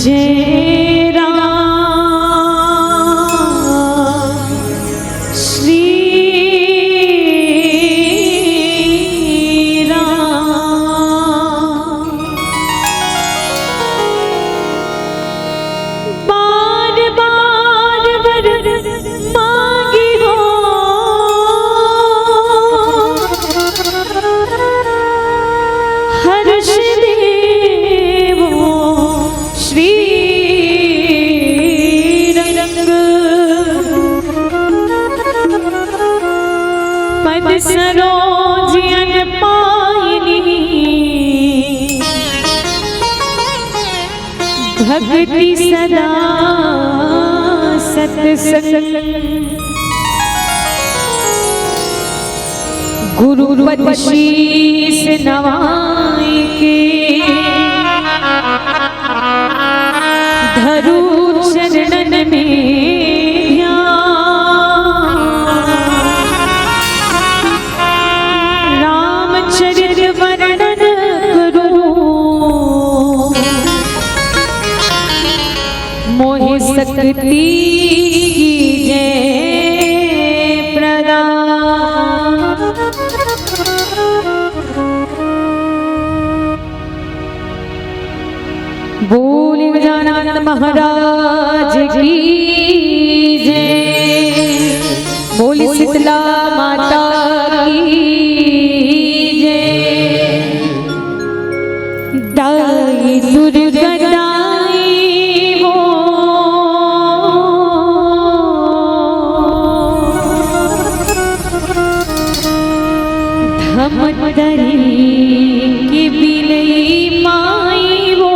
जय राम श्री राम। बार बार वर मांगी हो हर्ष देवो श्री रंग पद सरोज अन पायनी भक्ति सदा सत्संग गुरु पद शीस नवाए के धरू चरणन में ध्यान। रामचरित वर्णन करूं मोहि शक्ति कीजे प्रदान। बोली गजानन महाराज की जय। बोली शीतला माता की जय। दाई दुर्गा दाई हो धमतरी की बिलई माई हो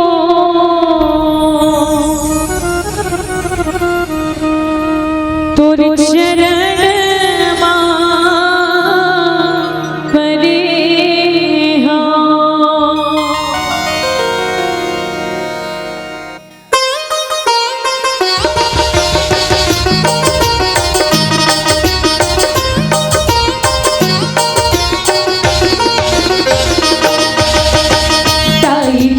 तोर चरण परे हो। ताई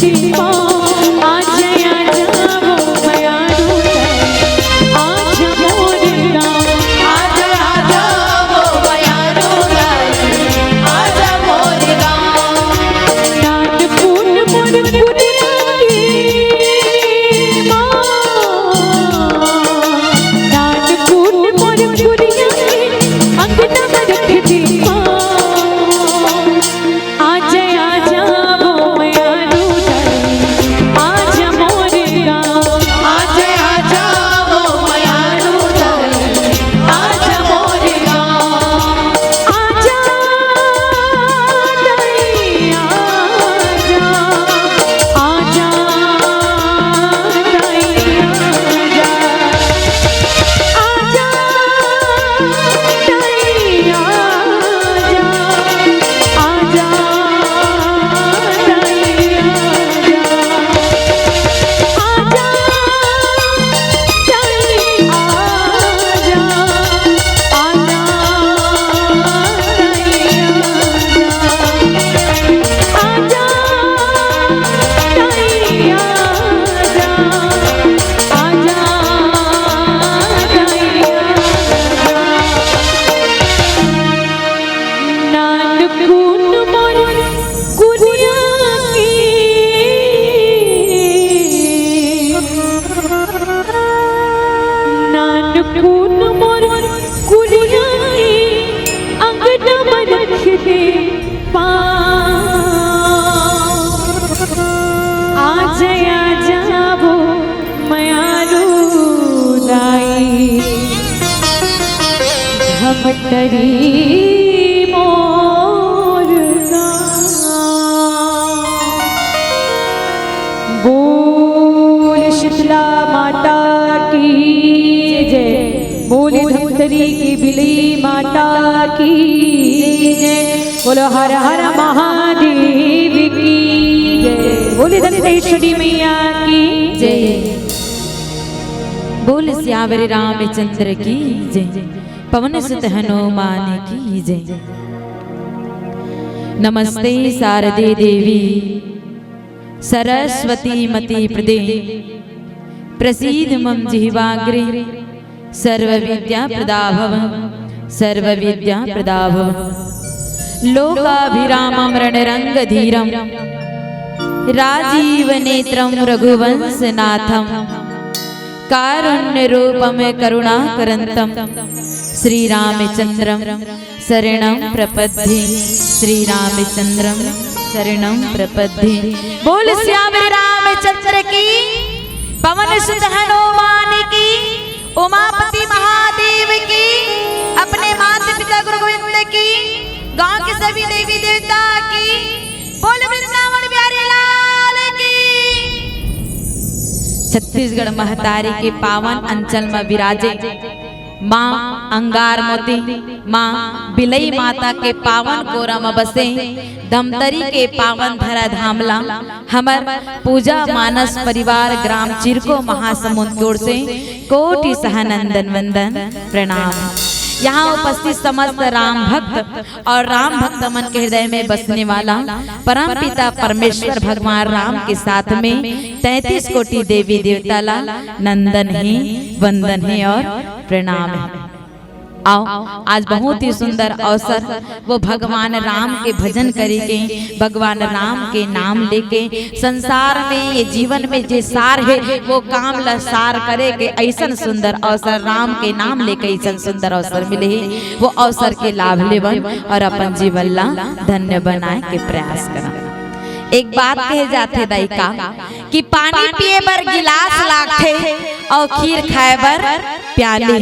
रखती पाँव आजा आजा वो मयारू आजा मोर गाँव आजा आजा वो मयारू आजा मोर गाँव नानपुर मोर पुरिया की माँ नानपुर मोर पुरिया की अंगना में रखती पाँव आजा आजा वो मयारू आजा मोर गाँव आजा आजा वो मयारू आजा मोर गाँव आजा दई आजा आजा दई आजा आजा दई आजा आजा दई आजा नानकुन मोर कुरिया की अंगना में रख दे पाँव आजा आजा वो मयारू दाई हम तरी मोर गाँव बोल शीतला माता की जय बोल धमतरी की बिली माता की जय बोलो हर हर महादेव की जय बोले दंतेश्वरी मैया की जय बोल श्यावर रामचंद्र की जय पवन सुत हनुमान की जय नमस्ते शारदे देवी सरस्वती मति प्रदे प्रसीद मम जिह्वाग्रे सर्वविद्या प्रदाभव सर्वविद्या प्रदाभव लोकाभिरामं रणरंगधीरं राजीव नेत्रं रघुवंशनाथं कारुण्यरूपं करुणाकरन्तं श्रीरामचन्द्रं शरणं प्रपद्ये श्रीरामचन्द्रं शरणं प्रपद्ये बोल श्याम रामचंद्र की पवन सुत हनुमान की उमापति महादेव की अपने माता पिता गुरु गोविंद की गांव के सभी देवी देवता की बोल वृंदावन बिहारी लाल की छत्तीसगढ़ महतारी के पावन अंचल में विराजे माँ अंगारमती माँ बिलई माता के पावन कोरा में बसे धमतरी के पावन धरा धामला हमर पूजा मानस परिवार ग्राम चिरको महासमुंद की ओर से कोटि सहनंदन वंदन प्रणाम। यहाँ उपस्थित समस्त राम भक्त और राम भक्त मन के हृदय में बसने वाला परम पिता परमेश्वर भगवान राम के साथ में 33 कोटि देवी देवता ला नंदन ही वंदन है और प्रणाम है। आओ आज बहुत ही सुंदर अवसर वो भगवान राम के भजन करेंगे, भगवान राम के नाम लेके संसार में ये जीवन में जे सार है वो काम ला सार करे के ऐसा सुंदर अवसर राम के नाम लेके ऐसा सुंदर अवसर मिले है वो अवसर के लाभ लेवन और अपन जीवन ला धन्य बनाए के प्रयास करा। एक बात कहे जाते दाइका कि पानी पिए बर गिलास लागथे और खीर खाए बर प्याली,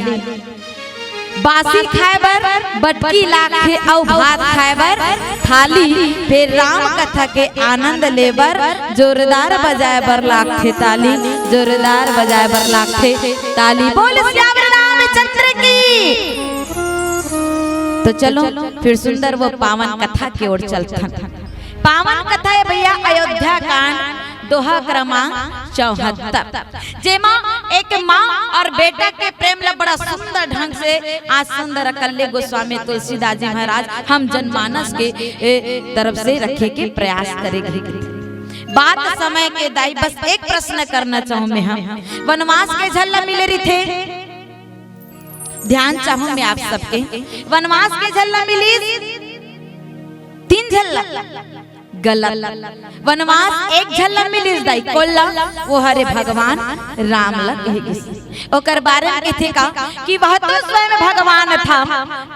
बासी खाए बर बटकी लाखे और भात खाए बर थाली, फिर राम कथा के आनंद लेबर जोरदार बजाए बर लाखे ताली, जोरदार बजाए बर लाखे ताली। बोल श्याम रामचंद्र की। तो चलो फिर सुंदर वो पावन कथा की ओर चलते। पावन कथा है भैया अयोध्या कांड दोहा क्रमांक 74 जेमा एक माँ और बेटा के प्रेम ला बड़ा सुंदर ढंग से आज सुंदर अकल्ले गोस्वामी तुलसीदास जी महाराज हम जनमानस के तरफ से रखे के प्रयास करेंगे। बात समय के दाई बस एक प्रश्न करना चाहूं मैं, हम वनवास के झल्ला मिले रही थे, ध्यान चाहूं मैं आप सबके, वनवास के झल्ला मिली 3 झल्ला गलत, वनवास एक झल्ला मिली दाई कोल्ला वो हरे भगवान राम लग ओकर बारे में थे का कि वह तो स्वयं भगवान था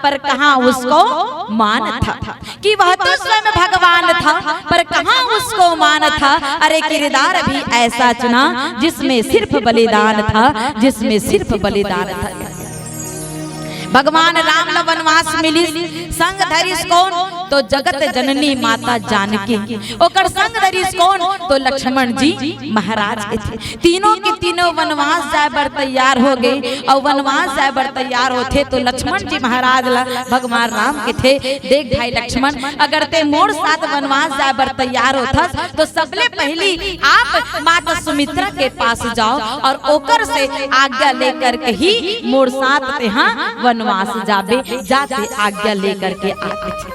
पर कहां उसको मान था, कि वह तो स्वयं भगवान था पर कहां उसको मान था। अरे किरदार भी ऐसा चुना जिसमें सिर्फ बलिदान था, जिसमें सिर्फ बलिदान था। भगवान राम ल वनवास मिली, संग धरिस कौन तो जगत जननी माता जानकी, ओकर संग धरिस कौन तो लक्ष्मण जी महाराज के थे। तीनों के तीनों वनवास जाए बर तैयार हो गए और वनवास जाए बर तैयार होते तो लक्ष्मण जी महाराज ला भगवान राम के थे, देख भाई लक्ष्मण अगर ते मोर साथ वनवास जाए बर तैयार होता तो सबले पहली आप माता सुमित्रा के पास जाओ और ओकर से आज्ञा लेकर के ही मोर साथ ते हाँ वनवास जाबे, जाते आज्ञा लेकर के आते थे।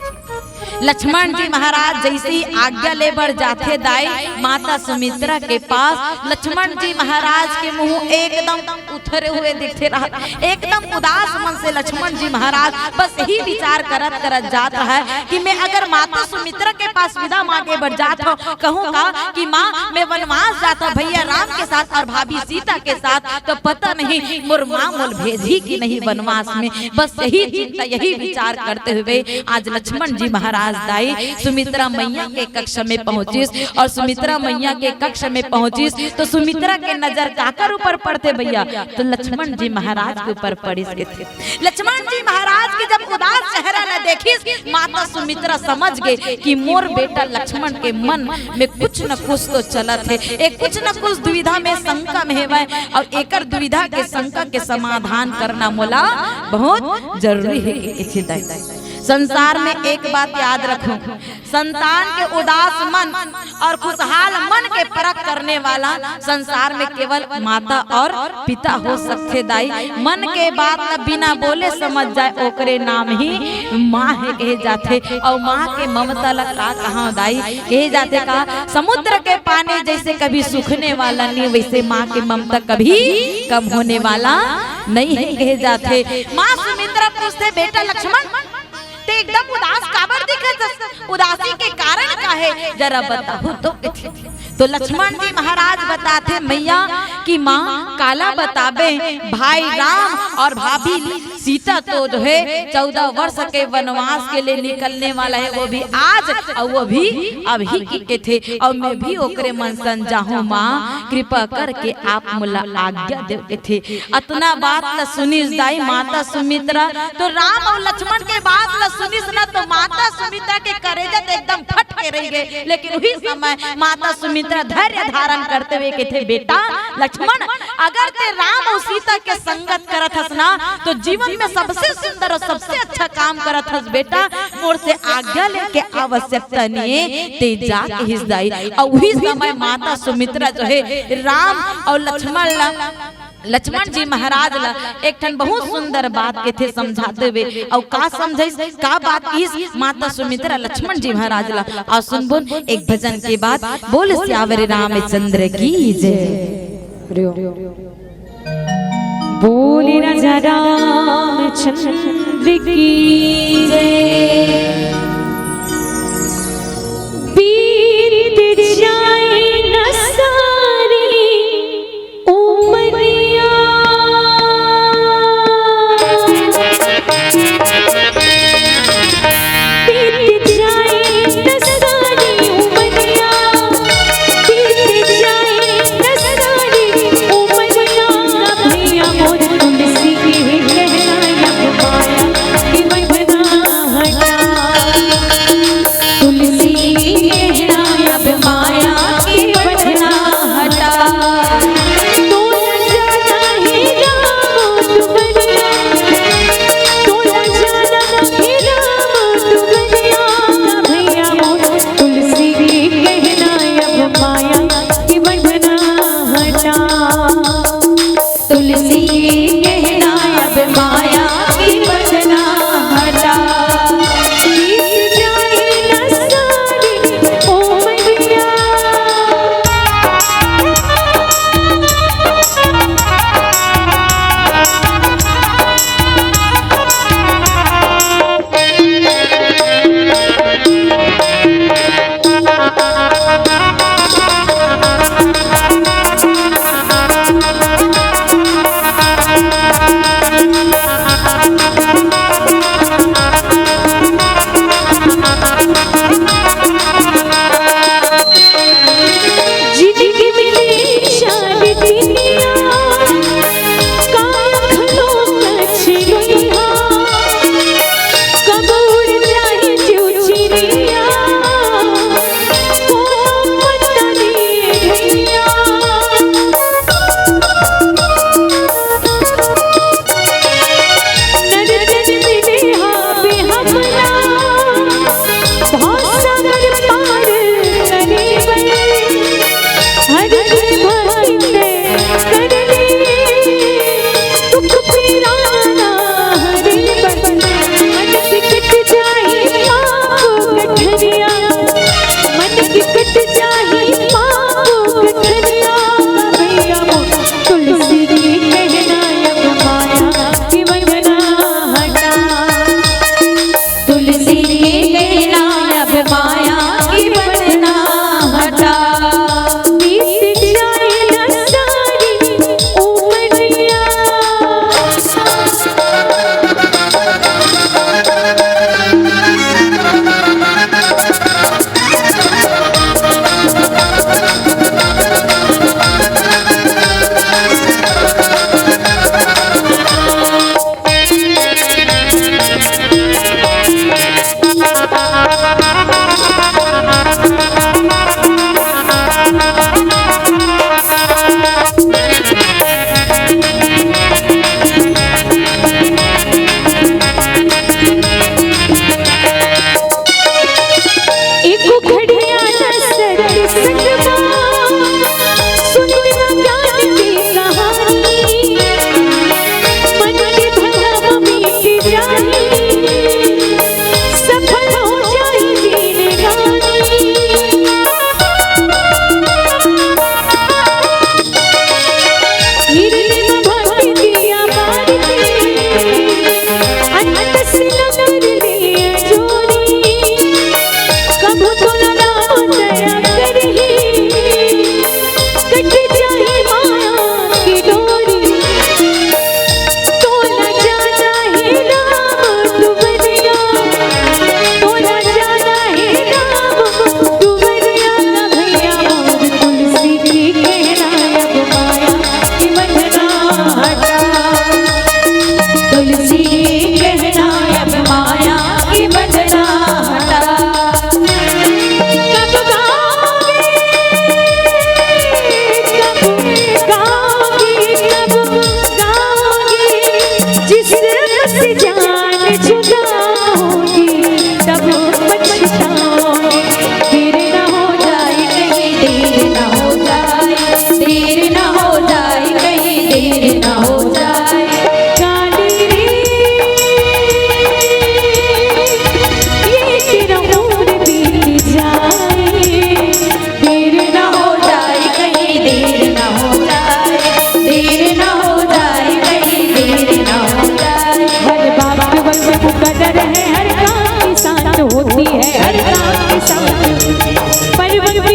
लक्ष्मण जी महाराज जैसे ही आज्ञा लेबर जाते दाई माता सुमित्रा के पास, लक्ष्मण जी महाराज के मुंह एकदम उथरे हुए दिखते रहा, एकदम उदास मन से लक्ष्मण जी महाराज बस यही विचार करत करत जात है कि मैं अगर माता सुमित्रा के पास विदा मांगे बर जात हूँ, कहूँगा कि माँ मैं वनवास जाता हूँ भैया राम के साथ और भाभी सीता के साथ, तो पता नहीं मोर माँ मोल भेजी कि नहीं वनवास में। बस यही चिंता यही विचार करते हुए आज लक्ष्मण जी महाराज दाई सुमित्रा मैया के कक्ष में पहुंचिस और सुमित्रा मैया के कक्ष में पहुंचिस तो सुमित्रा के नजर काकर ऊपर पड़ते भैया तो लक्ष्मण जी महाराज के ऊपर पड़िस के थे। लक्ष्मण जी महाराज के जब उदास चेहरा न देखिस माता सुमित्रा समझ गए कि मोर बेटा लक्ष्मण के मन में कुछ न कुछ तो चलत है, एक कुछ न कुछ दुविधा में शंका में है और एकर दुविधा के शंका के समाधान करना मोला बहुत जरूरी है। संसार में एक बात याद रखो, संतान के उदास मन और खुशहाल मन के परख करने वाला संसार में केवल माता और पिता हो सकते दाई। मन के बात न बिना बोले समझ जाए ओकरे नाम ही माँ है कहे जाते और माँ के ममता ला का कहाँ दाई कहे जाते का समुद्र के पानी जैसे कभी सूखने वाला नहीं वैसे माँ की ममता कभी कम होने वाला नहीं है कहे जाते। माँ सुमित्रा पूछते बेटा लक्ष्मण ते एकदम उदास काबर दिखत, उदासी के कारण का है जरा बताओ तो लक्ष्मण जी महाराज बताते मैया कि माँ काला बताबे भाई राम और भाभी सीता तो जो है 14 वर्ष के वनवास के लिए निकलने वाला है, वो भी आज और वो भी अभी के थे और मैं भी ओकरे मन सन जाहूँ माँ कृपा करके आप मुला आज्ञा देते थे। अतना बात ल सुनिस दाई माता सुमित्रा तो राम और लक्ष्मण के बात ल सुनिस ना तो माता सुमित्रा के करेजा एकदम फट के रह गए। लेकिन उसी समय माता सुमित्रा धैर्य धारण करते हुए कहते बेटा लक्ष्मण अगर ते राम और सीता के संगत करत हस ना तो जीवन में सबसे सुंदर और सबसे अच्छा काम करत हस बेटा, मोर से आज्ञा लेके आवश्यकता नहीं ते जा हिस दाई। और उसी समय माता सुमित्रा जो है राम और लक्ष्मण जी महाराज ला एक ठन बहुत सुंदर बात के थे समझाते हुए और का समझाइस का बात इस माता सुमित्रा लक्ष्मण जी महाराज ला और सुनबुन एक भजन के बाद बोल श्यावर रामचंद्र की जय। बोले राजा रामचंद्र की जय। बीत जाए न सारी उमरिया बीत जाए न सारी उमरिया बीत जाए न सारी उमरिया भैया मोर तुलसी के कहना माया कि बंधना हटा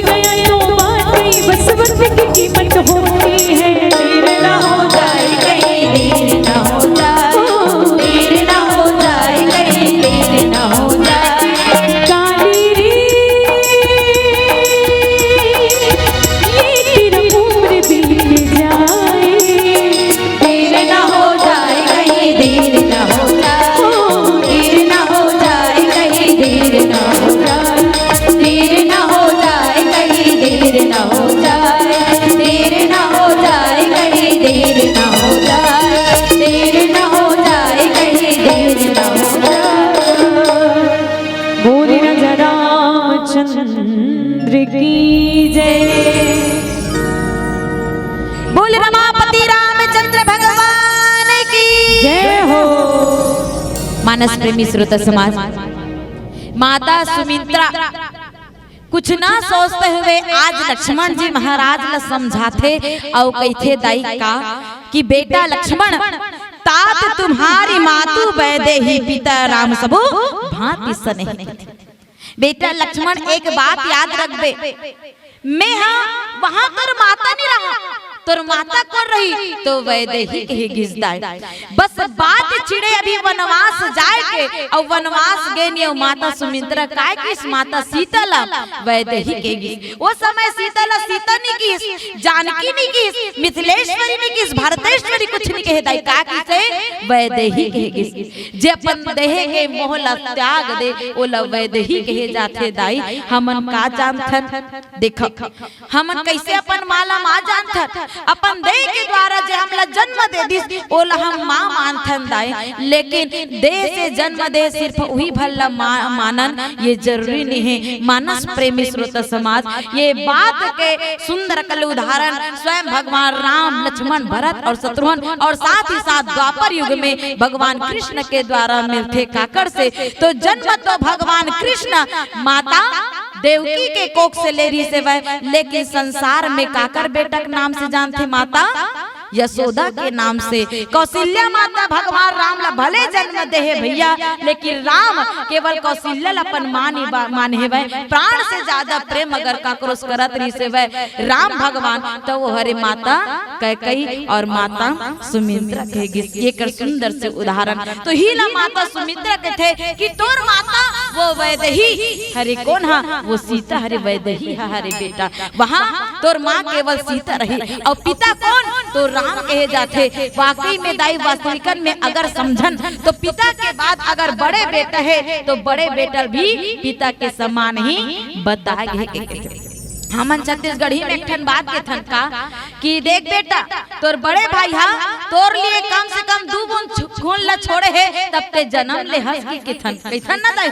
गया तो बात गई, बस वक्त की कीमत होती है। देर ना हो जाए कहीं, देर ना हो जाए, देर ना हो जाए कहीं, देर ना हो जाए। काली रे ये तेरा उम्र बीत जाए, देर ना हो जाए कहीं, देर ना हो जाए, देर ना हो जाए कहीं, देर ना हो जाए, देर ना हो जाए कहीं, देर ना हो जाए, देर ना हो जाए कहीं, देर ना हो जाए, देर ना हो जाए कहीं, देर ना हो जाए। बोले न जरा चंद्र की जय। बोल रमापति रामचंद्र भगवान की जय हो। मानस प्रेमी श्रोता समाज, माता सुमित्रा कुछ ना सोचते हुए आज लक्ष्मण जी महाराज ला समझाते और कहते दाई का कि बेटा लक्ष्मण, तात तुम्हारी मातु वैदेही पिता राम सबो भांति सने। बेटा लक्ष्मण एक बात याद रख बे, मैं हाँ वहां तोर माता नहीं रहा, तोर माता कर रही तो वैदेही के घिसदाय। बस बात चिड़े अभी वनवास जाए के और वनवास गए नहीं माता सुमित्रा काय किस माता सीता ला वैदेही के घिस। वो समय सीता ला सीता नहीं किस, जानकी नहीं किस, मिथिलेश्वरी नहीं किस, भारतेश्वरी कुछ नहीं कहे दाई का किसे वैदेही के घिस। जे अपन देह के मोह ला त्याग दे ओ ला वैदेही कहे जाते दाई। हमन का जानथन देखो, हमन कैसे अपन माला मां जानथन, अपन देह के द्वारा जे हमला जन्म दे दिस ओला हम मां मानथन दाई। लेकिन देह से जन्म दे सिर्फ वही भल्ला मानन ये जरूरी नहीं है। मानस प्रेमी श्रोता समाज, ये बात के सुंदर कल उदाहरण स्वयं भगवान राम, लक्ष्मण, भरत और शत्रुघ्न और साथ ही साथ द्वापर युग में भगवान कृष्ण के द्वारा मिलते काकर से। तो जन्म तो भगवान कृष्ण माता देवकी के कोख से ले रही से वह, लेकिन संसार में काकर बेटा के नाम से जानते माता यशोदा के नाम से। कौशल्या माता भगवान राम ला भले जन्म दे है भैया, लेकिन राम केवल कौशल्या अपन माने वह प्राण से ज्यादा प्रेम अगर काक्रोश करत रही से वह राम भगवान, तो वो हरे माता कैकेयी और माता सुमित्रा के ये कर सुंदर से उदाहरण। तो ही ला माता सुमित्रा के थे कि तोर माता वो वैदेही हरे कौन हा, वो सीता हरे वैदेही हा हरे बेटा। वहाँ तोर माँ केवल सीता रही और पिता कौन तो राम कहे जाते। वाकई में दाई वास्तविकन में अगर समझन तो पिता के बाद अगर बड़े बेटा है तो बड़े बेटा भी पिता के समान ही बताए गए। हमन छत्तीसगढ़ी में एक ठन बात के थन का कि देख बेटा तोर बड़े भाई हा तोर लिए कम से कम 2 बूंद खून ला छोड़े है तब ते जन्म ले हंस के थन कैथन ना दाई।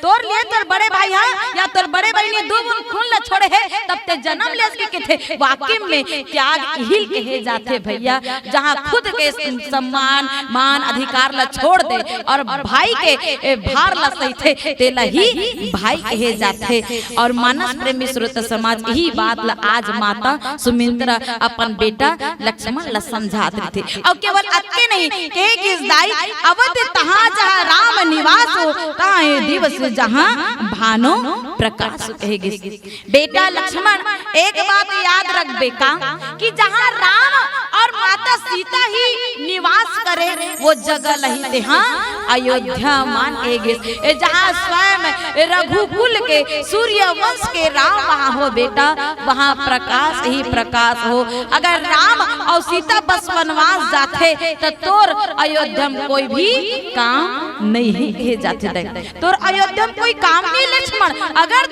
तोर लिए तोर बड़े भाई हा या तोर बड़े भाई ने 2 बूंद खून ला छोड़े है तब ते जन्म ले हंस के थे। वाकई में त्याग हिल कहे जाते भैया, जहाँ खुद के सम्मान मान अधिकार ला छोड़ दे और भाई के भार ला सही थे तेला ही भाई कहे जाते। और मानस प्रेमी श्रोता समाज यही बात ला आज माता सुमित्रा अपन बेटा लक्ष्मण ला समझात रही थे। और केवल अतके नहीं कहे कि दाई अवध तहाँ जहाँ राम निवास हो ताहे दिवस जहाँ भानो प्रकाश कहेगी। बेटा लक्ष्मण एक बात याद रख बेटा कि जहाँ राम और माता सीता ही निवास करे वो जगह लही हाँ अयोध्या मान कहेगी। जहाँ स्वयं रघुकुल के सूर्य वंश के राम वहाँ हो बेटा वहाँ प्रकाश ही प्रकाश हो। अगर राम और सीता बस वनवास जाते तो तोर अयोध्या में कोई भी काम नहीं किए जाते। तोर अयोध्या में कोई काम नहीं लक्ष्मण, अगर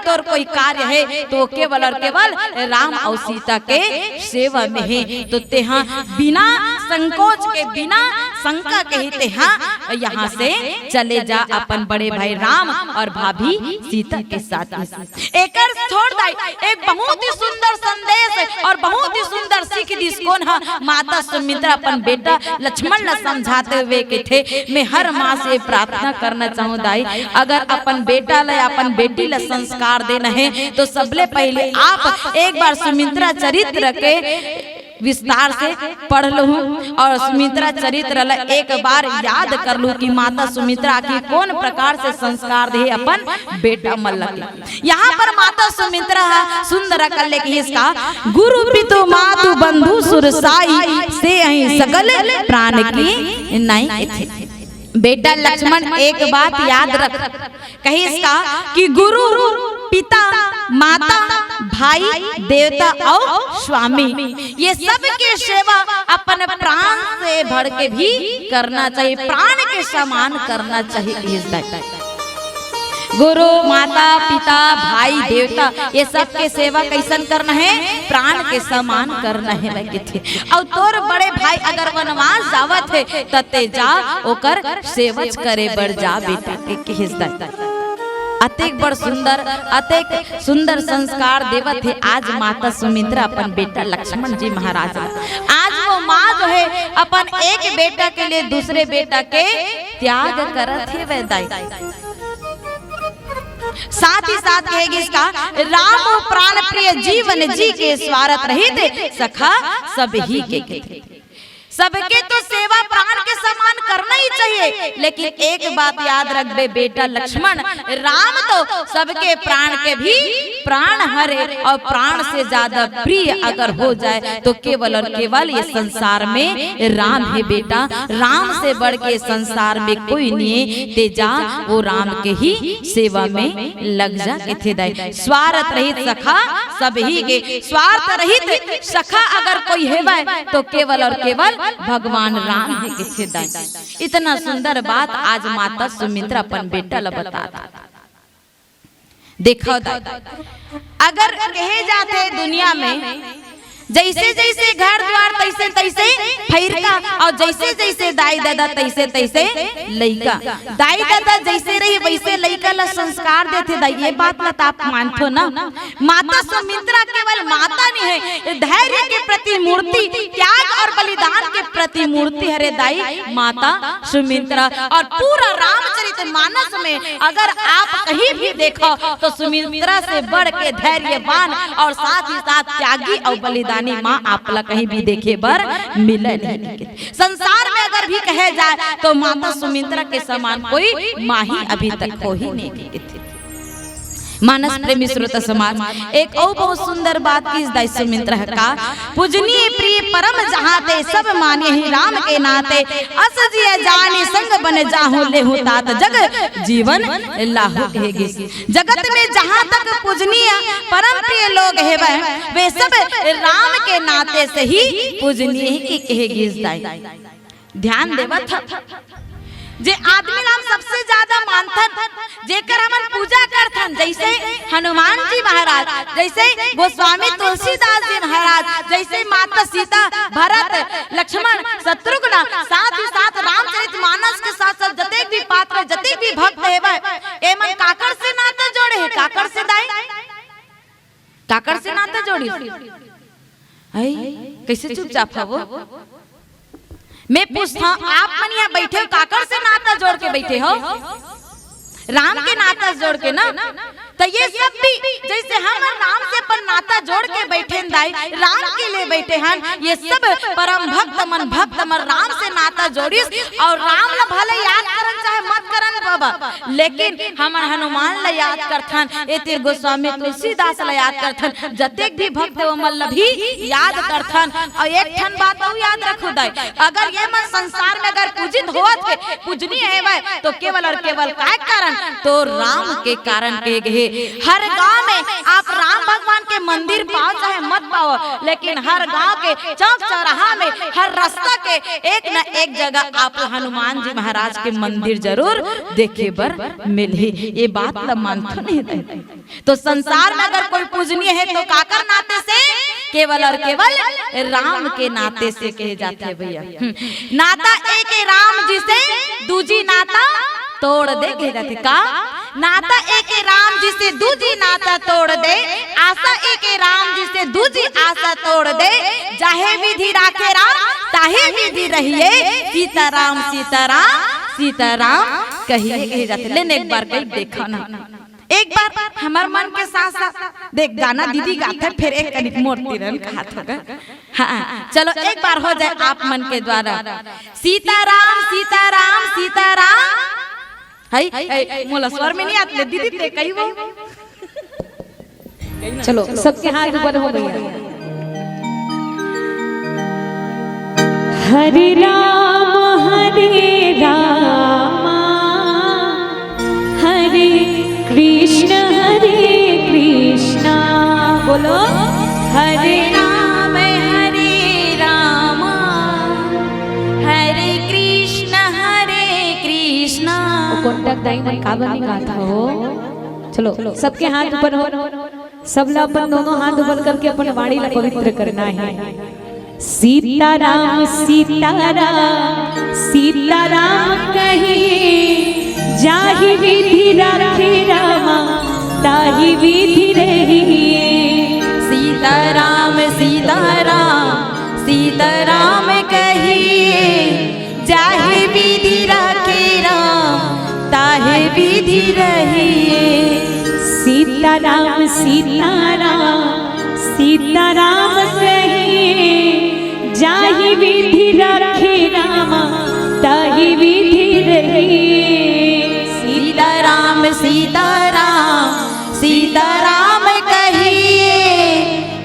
तोर कोई कार्य है तो केवल और केवल राम और सीता के सेवा में है। तो तेहा बिना संकोच के बिना शंका कहते हाँ यहाँ से चले जा अपन बड़े भाई राम और भाभी सीता के साथ। एक छोड़ दाई एक बहुत ही सुंदर संदेश और बहुत ही सुंदर सीख दिस कौन है माता सुमित्रा अपन बेटा लक्ष्मण ला समझाते हुए के थे। मैं हर माँ से प्रार्थना करना चाहूँ दाई अगर अपन बेटा ला अपन बेटी ला संस्कार देना है तो सबले पहले आप एक बार सुमित्रा चरित्र के विस्तार से पढ़ लूँ और सुमित्रा चरित्र एक बार याद कर लूँ कि माता सुमित्रा की कौन प्रकार से संस्कार दे अपन बेटा मल्लक। यहाँ पर माता सुमित्रा सुंदर कल्ले की इसका गुरु पितु मातु बंधु सुरसाई से अहीं सगल प्राण की नाई थे। बेटा लक्ष्मण एक बात याद रख, कही इसका कि गुरु पिता माता भाई देवता और स्वामी ये सब के सेवा अपन प्राण से बढ़ के भी करना चाहिए, प्राण के समान करना चाहिए। गुरु माता पिता भाई देवता ये सब के सेवा कैसन करना है, प्राण के समान करना है लगे थे। और तोर बड़े भाई अगर वनवास जावत है तते जा ओकर सेवच करे बढ़ जा बेटा के हिस्सा। अतेक बड़ सुंदर अतेक सुंदर संस्कार देवत है आज माता सुमित्रा अपन बेटा लक्ष्मण जी महाराज। आज वो माँ जो है अपन एक बेटा के लिए दूसरे बेटा के त्याग करत है वैदाई। साथ ही साथ कहेगी इसका राम प्राण प्रिय जीवन जी के स्वार्थ रहित सखा सब ही के सबके तो सेवा प्राण के समान करना ही चाहिए। लेकिन एक बात याद रख बे बेटा लक्ष्मण, राम तो सबके प्राण के भी प्राण हरे और प्राण से ज्यादा प्रिय अगर हो जाए तो केवल और केवल ये संसार में राम है बेटा। राम से बढ़ के संसार में कोई नहीं, तेजा वो राम के ही सेवा में लग जा के थे। स्वार्थ रहित सखा सब ही के, स्वार्थ रहित सखा अगर कोई है तो केवल और केवल भगवान राम है किसे दाई। इतना सुंदर बात आज माता सुमित्रा अपन बेटा ला बताता। देखो अगर कहे जाते दुनिया में जैसे जैसे घर द्वार तैसे तैसे फैरका और जैसे जैसे दाई दादा तैसे तैसे लइका, दाई दादा जैसे रही वैसे लइका ला संस्कार देते दाई। ये बात ला आप मानतो ना। माता सुमित्रा केवल माता नहीं है, धैर्य के प्रतिमूर्ति, त्याग और बलिदान के प्रतिमूर्ति हरे दाई माता सुमित्रा। और पूरा रामचरितमानस में अगर आप कहीं भी देखो तो सुमित्रा से बढ़ के धैर्यवान और साथ ही साथ त्यागी और बलिदान माँ आपला कहीं भी देखे बर मिले नहीं। संसार में अगर भी कहे जाए तो माता सुमित्रा के समान कोई माँ ही अभी तक हो ही नहीं थी। मानस प्रेमी श्रोता समाज एक और बहुत सुंदर बात की दाई सुमित्रा का पूजनीय प्रिय परम जहाते सब माने ही राम के नाते अस जिया जाने संग बन जाहु लेहु तात जग जीवन लाहु कहेगी। जगत में जहाँ तक पूजनीय परम प्रिय लोग है वे सब राम के नाते से ही पूजनीय ही कहेगी दाई। ध्यान देवत जे आदमी नाम सबसे ज्यादा मानथन जेकर हमन पूजा करथन, जैसे हनुमान जी महाराज, जैसे गोस्वामी तुलसीदास जी महाराज, जैसे माता सीता भरत लक्ष्मण शत्रुघ्न, साथ ही साथ रामचरितमानस के साथ साथ जतेक भी पात्र जतेक भी भक्त है एमन काकर से नाता जोड़े है। काकर से दाई काकर से नाता जोड़ी कैसे चुपचाप हो मैं पूछता हूँ, आप मन यहाँ बैठे हो काकर से नाता जोड़ के बैठे हो? राम के नाता जोड़ के ना। तो ये सब भी जैसे हम राम से पर नाता जोड़ के बैठे दाई, राम के लिए बैठे हैं, ये सब परम भक्त मन राम से नाता जोड़िस और राम ला भले याद करन चाहे मत करन बाबा, लेकिन हम हनुमान ला याद करथन, ए तीर गोस्वामी तुलसीदास ला याद करथन, जतेक भी भक्त वो मन ला भी याद करथन। और एक ठन बात और याद रखो दाई, अगर ये मन संसार में अगर पूजित होत है पूजनीय है तो केवल और केवल काय कारण तो राम के कारण के गए। हर गांव में आप राम भगवान के मंदिर पाओ चाहे मत पाओ, लेकिन हर गांव के चौक चौराहा में हर रास्ता के एक न एक जगह आप हनुमान जी महाराज के मंदिर जरूर देखे बर मिले। ये बात ला मानतो नहीं। तो संसार में अगर कोई पूजनीय है तो काकर नाते से, केवल और केवल राम के नाते से कहे जाते हैं भैया। नाता एक राम जी से दूजी नाता तोड़ दे कहे जाते का, नाता एक राम जी से दूजी नाता तोड़ दे, आशा एक राम जी से दूजी आशा तोड़ दे, चाहे विधि राखे राम ताहे विधि रहिए, सीताराम सीताराम सीताराम कहिए कहे जाते। लेकिन एक बार कहीं देखा ना, एक बार हमार मन के साथ साथ देख गाना दीदी गाते फिर एक कनिक मोर तिरन खात होगा हाँ चलो एक बार हो जाए आप मन के द्वारा। सीताराम सीताराम सीताराम। हाय मोला स्वर में नहीं आते दीदी ते कही वो। चलो सबके हाथ ऊपर हो गया। हरे राम हरे कृष्ण बोलो हरे राम हरे कृष्ण। कॉन्टैक्ट डायमंड काबर नहीं कहा था हो। चलो सबके हाथ ऊपर हो। सब ला अपन दोनों हाथ ऊपर करके अपन वाणी ला पवित्र करना है। सीताराम सीताराम सीताराम कहिए जाहि विधि राखे रामा ताहि विधि रहिए। सीताराम सीताराम सीताराम कहिए जाहि विधि राखे राम ताहि विधि रहिए। सीताराम सीताराम सीताराम कहिए जाहि विधि राखे रामा ताहि विधि रहिए। सीताराम सीताराम सीताराम कहिए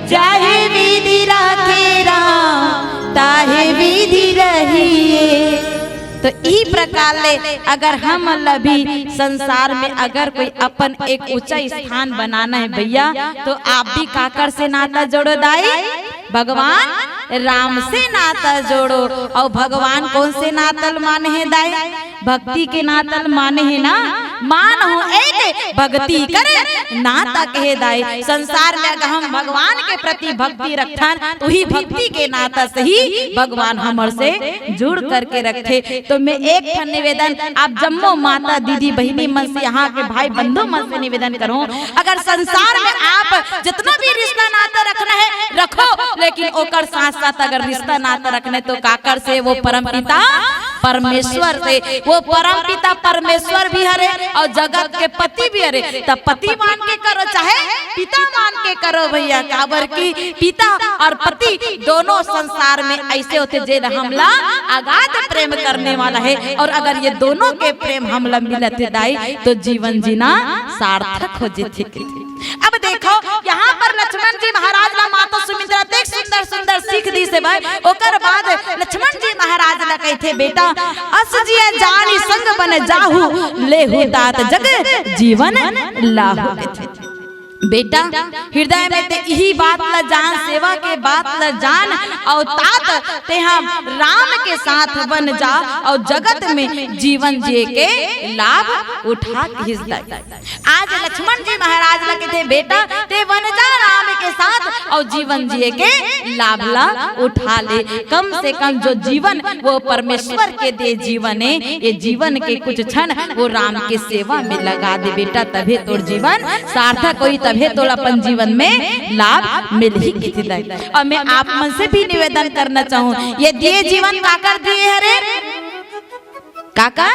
जाहि विधि राखे राम ताहि विधि रहिए। तो ई प्रकार ले अगर हम भी संसार में अगर कोई अपन एक ऊंचा स्थान बनाना है भैया, तो आप भी काकर से नाता जोड़ो दाई, भगवान राम से नाता जोड़ो। और भगवान कौन से नातल माने है दाई, भक्ति के नातल माने है ना। मान हो एक भक्ति करे नाता कहे दाई। संसार में अगर हम भगवान के प्रति भक्ति रखन तो ही भक्ति के नाता से ही भगवान हमर से जुड़ करके रखे। तो मैं एक निवेदन आप जम्मो माता दीदी बहिनी मन से, यहाँ के भाई बंधु मन से निवेदन करूं, अगर संसार में आप जितना भी रिश्ता नाता रखना है रखो, लेकिन ओकर साथ साथ अगर रिश्ता नाता रखने तो काकर से, वो परम पिता परमेश्वर से। वो परम पिता परमेश्वर भी हरे और जगत के पति भी हरे। तब पति मान के करो चाहे पिता मान के करो भैया। काबर की पिता और पति दोनों संसार में ऐसे होते जे हमला अगाध प्रेम करने वाला है। और अगर ये दोनों के प्रेम हमला मिलते दाई तो जीवन जीना सार्थक हो जेते। अब देखो यहाँ पर लक्ष्मण जी महाराज ला माता सुमित्रा देख सुंदर सुंदर सीख दी से भाई। ओकर बाद लक्ष्मण जी महाराज ला कहते बेटा अस जिया जानी संग बन जाहू लेहु तात जग जीवन लाहू। बेटा हृदय में ते यही बात ला जान, सेवा के बात ला जान और तात ते हम राम के साथ बन जा और जगत में जीवन जिए के लाभ उठा के। आज लक्ष्मण जी महाराज ला कहते बेटा ते बन जा राम के साथ और जीवन जिए के लाभ ला उठा ले। कम से कम जो जीवन वो परमेश्वर के दे जीवन है, ये जीवन के कुछ क्षण वो राम के सेवा में लगा दे बेटा, तभी तोर जीवन सार्थक होई, तभी तो अपन जीवन में लाभ मिल ही किसी। और मैं आप मन से भी निवेदन करना चाहूँ, ये दिए जीवन काकर दिए हरे, काकर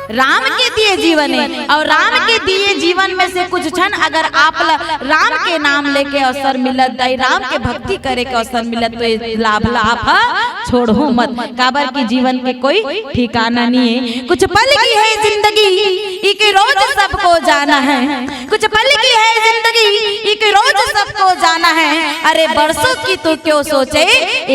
राम के दिए जीवन है। और राम के दिए जीवन में से कुछ क्षण अगर आप राम के नाम लेके अवसर मिलत दाई, राम के भक्ति करे के अवसर मिलत तो लाभ आप छोड़ो मत। काबर की जीवन के कोई ठिकाना नहीं है। कुछ पल की है जिंदगी एक रोज सबको जाना है, कुछ पल की है जिंदगी एक रोज सबको जाना है। अरे बरसों की तो क्यों सोचे,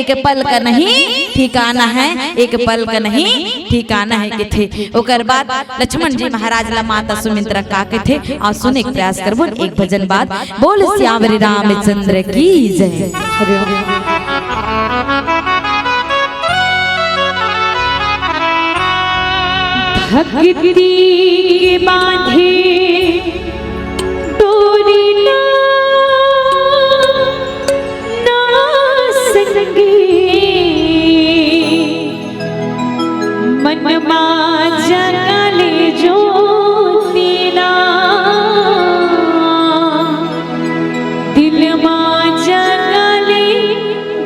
एक पल का नहीं ठिकाना है, एक पल का नहीं ठिकाना है कि थे। ओकर बाद लक्ष्मण जी महाराज ला माता सुमित्रा का के थे और सुने के प्रयास करबो एक भजन बाद। बोल श्यावरी रामचंद्र की जय। भक्ति के बांधे डोरी ना संगे मन मा जगले जो तेरा दिल मा जगले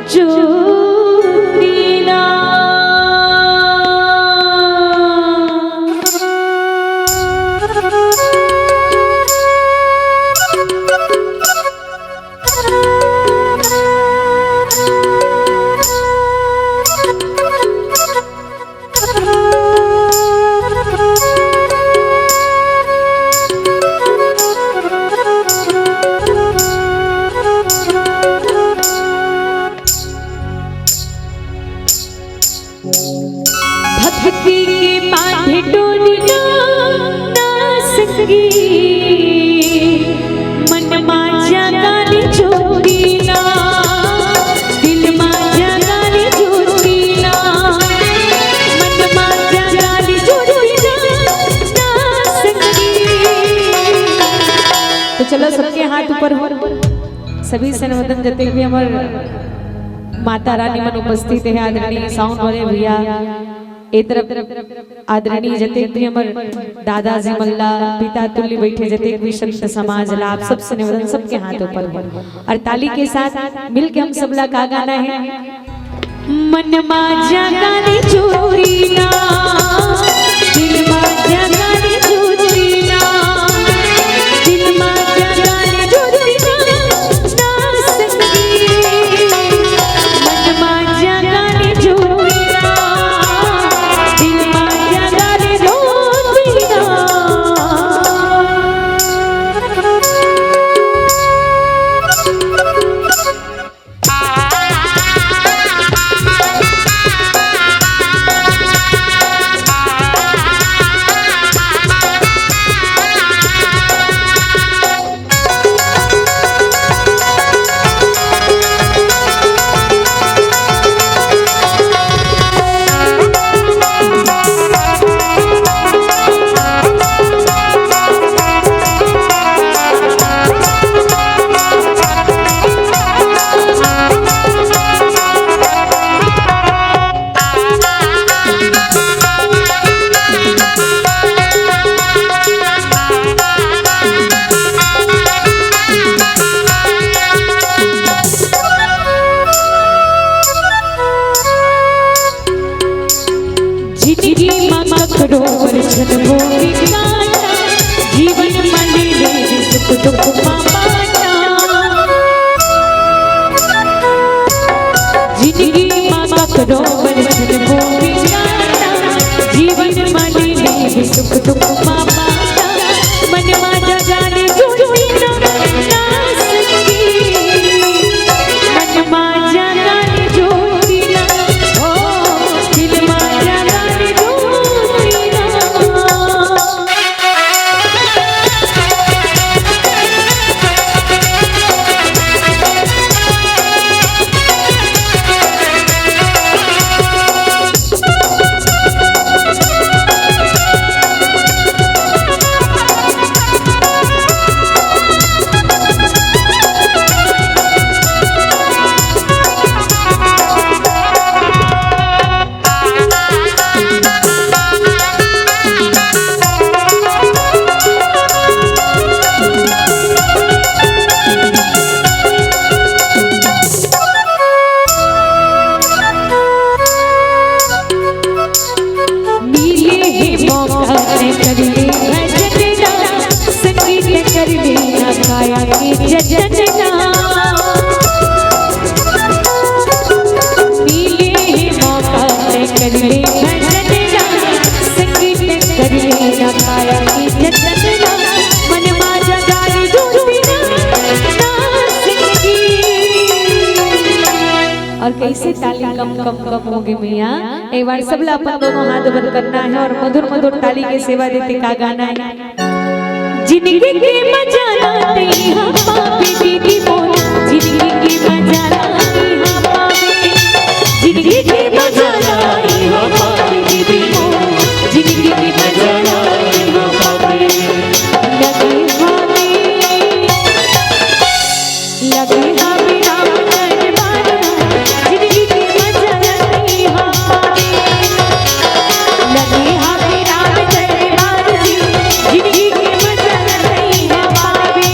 जो तेरा। संगी मन में जगानी ज्योति ना दिल में जगानी ज्योति ना मन में जगानी ज्योति ना संगी। तो चलो सबके हाथ ऊपर हो, सभी संवदन जते भी हमार माता रानी मन उपस्थित है, आदरणीय साउंड वाले भैया ए तरफ आदरणीय जते भी हमर दादाजी मल्ला पिता तुल्य बैठे जते भी संत समाज लाभ सबसे निवेदन सबके हाथ ऊपर हो और ताली के साथ मिलके हम सब ला का गाना है। मन मा जगानी चोरी ना दिल मा जगानी चोरी ना दिल मा जगानी चोरी ना संगी मन मा जगानी चोरी ना दिल मा जगानी चोरी ना। जीवन मंदिर सुख दुख मामाना जिंदगी मामा करो बरछन भोगी गाना जीवन मंदिर सुख दुख मामाना मन मा जगानी ज्योति ना संगी मन मा जगानी ज्योति ना ओ दिल मा जगानी ज्योति ना। और कैसे ताली कम कम कम हो गई भैया। एक बार सब ला अपन दोनों हाथ बंद करना है और मधुर मधुर ताली की सेवा देते का गाना है। जिंदगी के मजा लाते हम पावे दीदी बोल जिंदगी के मजा लाते हम पावे जिंदगी के मजा लाते हम पावे दीदी बोल जिंदगी के मजा लाते हम पावे लगे हमें राम करवाना जिंदगी के मजा लाते हम पावे लगे हमें राम करवाना जिंदगी के मजा लाते हम पावे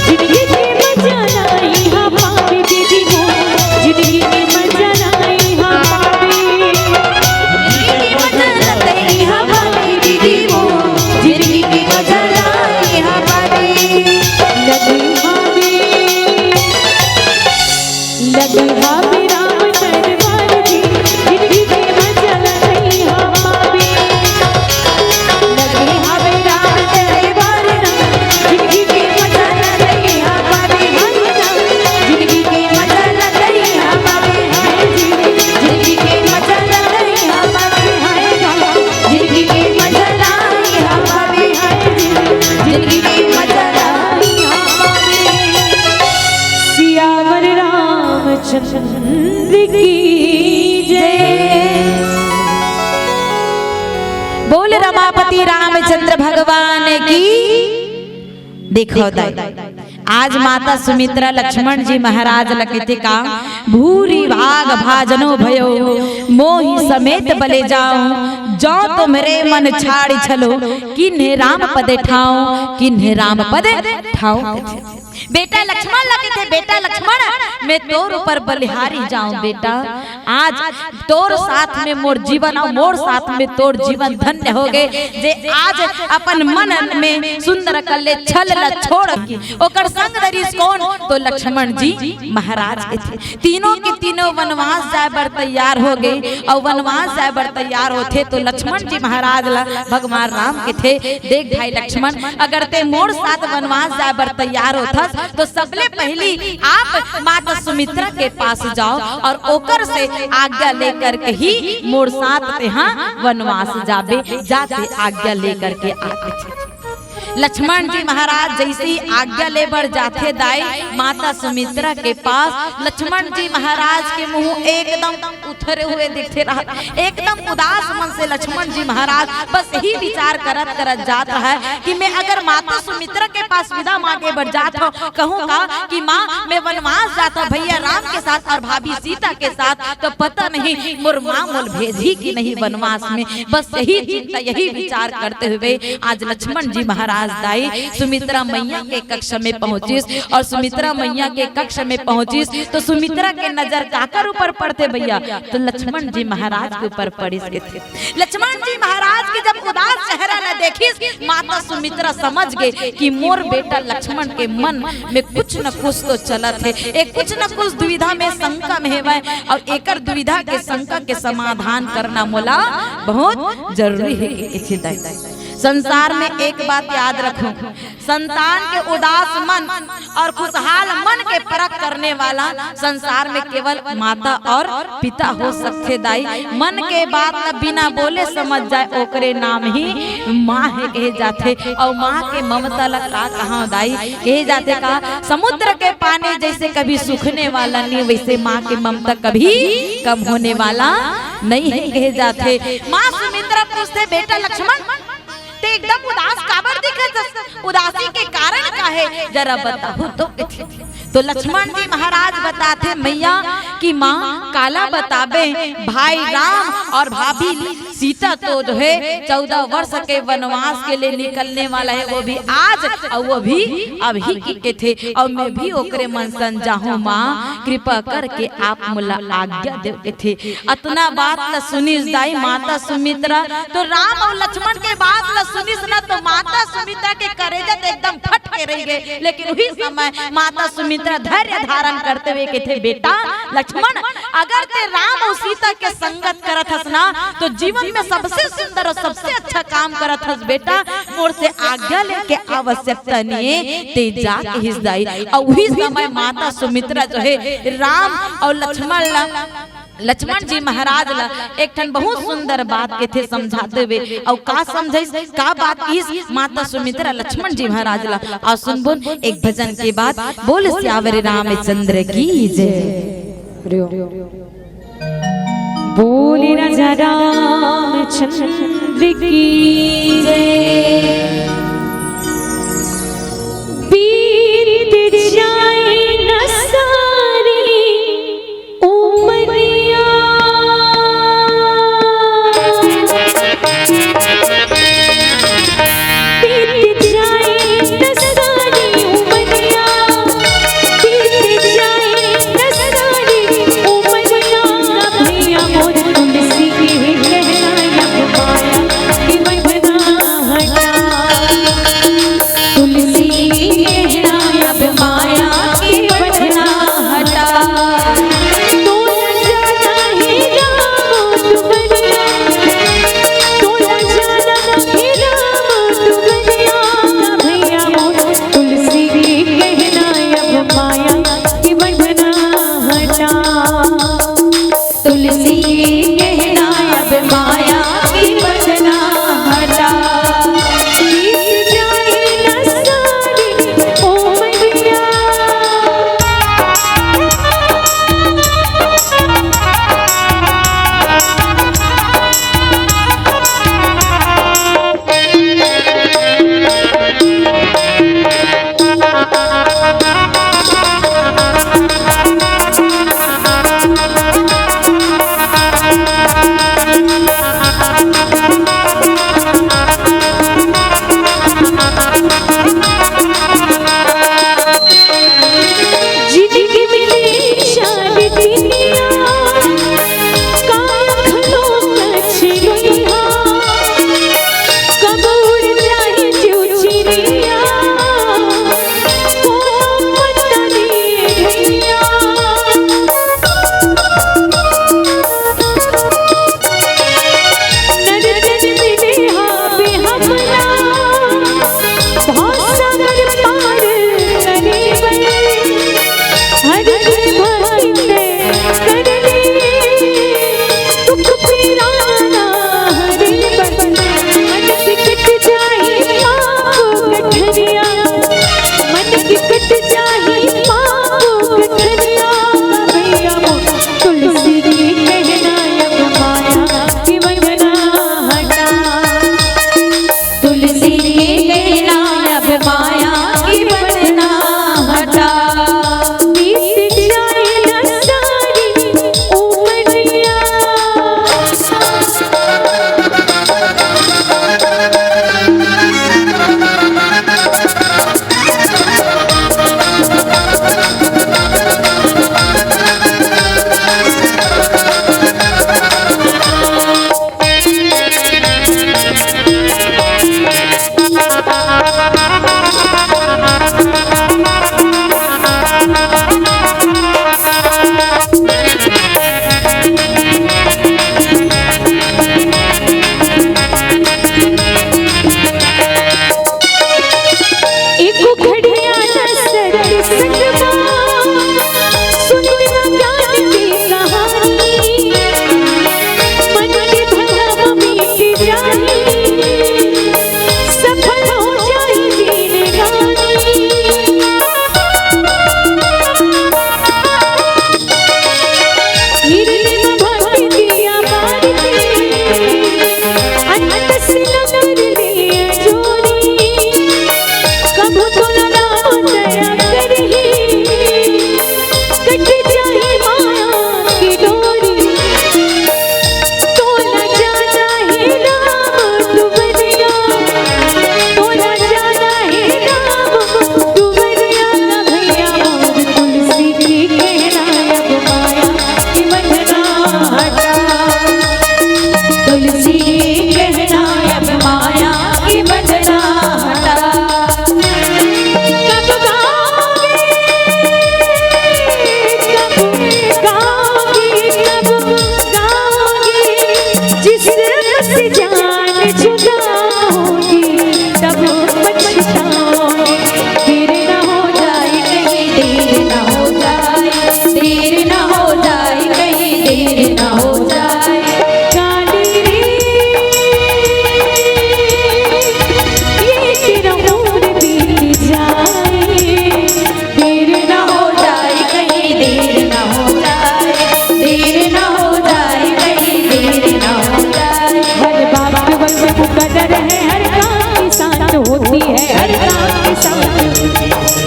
जिंदगी के मजा लाते हम पावे दीदी बोल जिंदगी के मजा लाते हम पावे जिंदगी के मजा लाते हम पावे दीदी बोल जिंदगी के मजा लाते हम पावे लगे हमें रामचंद्र की जय। बोल रमापति रामचंद्र भगवान की। देखो दाई आज माता सुमित्रा लक्ष्मण जी महाराज लखते का भूरी भाग भाजनो भयो मोहि समेत बले जाऊं जो तुमरे मन छाड़ी छलो किन्हे राम पदे ठाऊं किन्हे राम पदे ठाऊं। बेटा लक्ष्मण लगे थे बेटा लक्ष्मण मैं तोर ऊपर बलिहारी जाऊं बेटा आज तोर साथ में मोर जीवन और मोर साथ में तोर जीवन धन्य हो गए जे आज अपन मन में सुंदर कले छल ल छोड़ ओकर संग दरिस कौन तो लक्ष्मण जी महाराज के थे। तीनों के तीनों वनवास जाए बर तैयार हो गए और वनवास जाए बर तैयार होते तो लक्ष्मण जी महाराज ला भगवान राम के थे देख भाई लक्ष्मण अगर ते मोर साथ वनवास जाए बर तैयार होता तो सबले पहली आप माता सुमित्रा के पास जाओ और ओकर से आज्ञा लेकर के ही मोर साथ यहाँ वनवास जाबे जाते आज्ञा लेकर के आते थे। लक्ष्मण जी महाराज जैसे ही आज्ञा लेबर जाते दाई माता सुमित्रा के पास लक्ष्मण जी महाराज के मुंह एकदम उथरे हुए दिखते रहा एकदम उदास मन से लक्ष्मण जी महाराज बस यही विचार करत करत जात है कि मैं अगर माता सुमित्रा के पास विदा मांगे बर जात हूँ कहूँगा कि माँ मैं वनवास जाता हूँ भैया राम के साथ और भाभी सीता के साथ तो पता नहीं मोर माँ मोल भेजी कि नहीं वनवास में बस यही चिंता यही विचार करते हुए आज लक्ष्मण जी महाराज दाई सुमित्रा मैया के कक्ष में पहुंचिस और सुमित्रा मैया के कक्ष में पहुंचिस तो सुमित्रा के नजर काकर ऊपर पड़ते भैया तो लक्ष्मण जी महाराज के ऊपर पड़िस के थे। लक्ष्मण जी महाराज के जब उदास चेहरा न देखिस माता सुमित्रा समझ गए कि मोर बेटा लक्ष्मण के मन में कुछ न कुछ तो चलत है एक कुछ न कुछ दुविधा में शंका में है और एकर दुविधा के शंका के समाधान करना मोला बहुत जरूरी है। संसार में एक बात याद रखो संतान के उदास मन और खुशहाल मन के परख करने वाला संसार में केवल माता और पिता हो सकते दाई मन के बात न बिना बोले समझ जाए ओकरे नाम ही माँ है कहे जाते और माँ के ममता ला का कहाँ दाई कहे जाते का समुद्र के पानी जैसे कभी सूखने वाला नहीं वैसे माँ की ममता कभी कम होने वाला नहीं है कहे जाते। माँ सुमित्रा पूछते बेटा लक्ष्मण एकदम उदास काबर दिखत उदासी के कारण का है जरा बताओ तो लक्ष्मण जी महाराज बताते मैया कि माँ काला बताबे भाई राम और भाभी सीता तो जो है 14 वर्ष के वनवास के लिए निकलने वाला है वो भी आज और वो भी अभी के थे और मैं भी ओकरे मन संजाहूं माँ कृपा करके आप मुला आज्ञा देते थे। अतना बात ल सुनिस दाई माता सुमित्रा तो राम और लक्ष्मण के बात ल सुनिस ना तो माता सुमित्रा के करेजत एकदम फट के रह गए लेकिन उसी समय माता सुमित्रा धैर्य धारण करते हुए कहते बेटा लक्ष्मण अगर ते राम और सीता के संगत करत हस ना तो जीवन में सबसे सुंदर और सबसे अच्छा काम करत हस बेटा मोर से आज्ञा लेके आवश्यकता नहीं ते जाके हिस दाई और उसी समय माता सुमित्रा जो है राम और लक्ष्मण जी महाराज ला एक ठन बहुत सुंदर बात के थे समझाते हुए और का समझाइस का बात इस माता सुमित्रा लक्ष्मण जी महाराज ला और सुनबुन एक भजन के बाद बोल श्यावर रामचंद्र की जय। बोले राजा रामचंद्र की जय। बीत जाए न सारी उमरिया बीत जाए न सारी उमरिया बीत जाए न सारी उमरिया भैया मोर तुलसी के कहना या माया कि बंधना हटा देर न हो जाए, देर न हो जाए, कहीं देर न हो जाए। काली रे ये तेरा उम्र बीत जाए, देर न हो जाए, कहीं देर न हो जाए, देर न हो जाए, कहीं देर न हो जाए। हर बात वक्त मुकद्दर है, हर काम के साथ होती है, हर काम के साथ।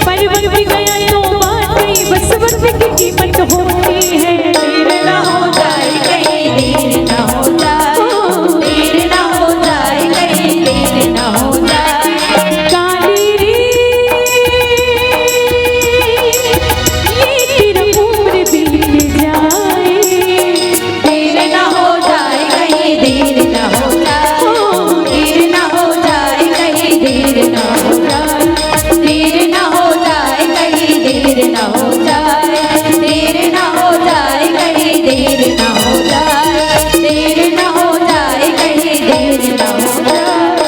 पर वक्त गया तो बात गई, बस वक्त की कीमत होती है। देर न हो जाए, कहीं देर न हो जाए, देर न हो जाए, कहीं देर न हो जाए। काली रे ये तेरा उम्र बीत जाए, देर न हो जाए, कहीं देर न हो जाए, देर न हो जाए, कहीं देर न हो जाए, देर न हो जाए, कहीं देर न हो जाए, देर न हो जाए, कहीं देर न हो जाए, देर न हो जाए, कहीं देर न हो जाए।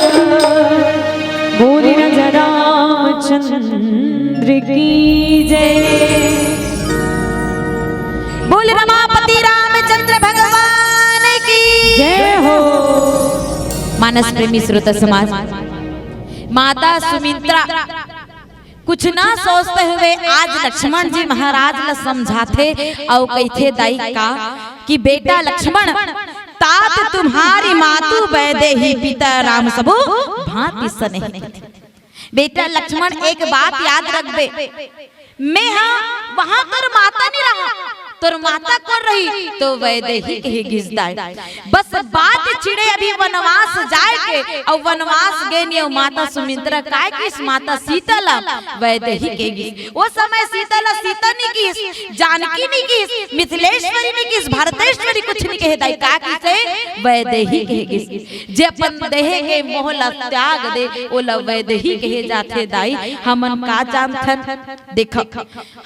बोले राजा रामचंद्र की जय। बोल रमापति रामचंद्र भगवान की जय हो। मानस प्रेमी श्रोता समाज, माता सुमित्रा कुछ ना सोचते हुए आज लक्ष्मण जी महाराज ला समझाथे और कहथे दाई का कि बेटा लक्ष्मण, तात तुम्हारी मातु वैदेही पिता राम सबो भांति सने। बेटा लक्ष्मण एक बात याद रख बे, मैं हाँ वहां तोर माता नहीं रहा, तोर माता कर रही तो वैदेही के गिजदाय। बस बात चिड़े अभी वनवास जाए के और वनवास गए माता सुमित्रा काय की माता सीता ला वैदेही के गिस। वो समय सीता ला सीता नहीं किस, जानकी नहीं किस, मिथिलेश्वरी नहीं किस, भारतेश्वरी कुछ नहीं कहे दाई का की से वैदेही के गिस। जे अपन देह के मोह ला त्याग दे ओ ला वैदेही कहे जाथे दाई। हमन का जानथन देखो,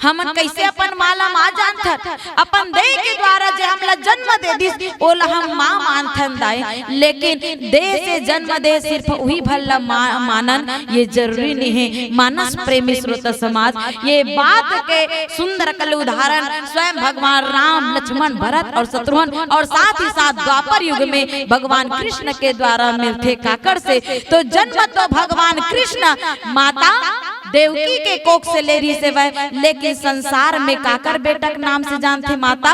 हमन कैसे अपन माला मा जानथन, अपन देह के द्वारा जे हमला जन्म दे दिस ओला हम मां मानथन दाई। लेकिन देह से जन्म दे सिर्फ वही भल्ला मानन ये जरूरी नहीं है। मानस प्रेमी श्रोता समाज, ये बात के सुंदर कल उदाहरण स्वयं भगवान राम, लक्ष्मण, भरत और शत्रुघ्न और साथ ही साथ द्वापर युग में भगवान कृष्ण के द्वारा मिलते काकर से। तो जन्म तो भगवान कृष्ण माता देवकी के कोख से ले रही से वह, लेकिन संसार में काकर बेटा के नाम से जानते माता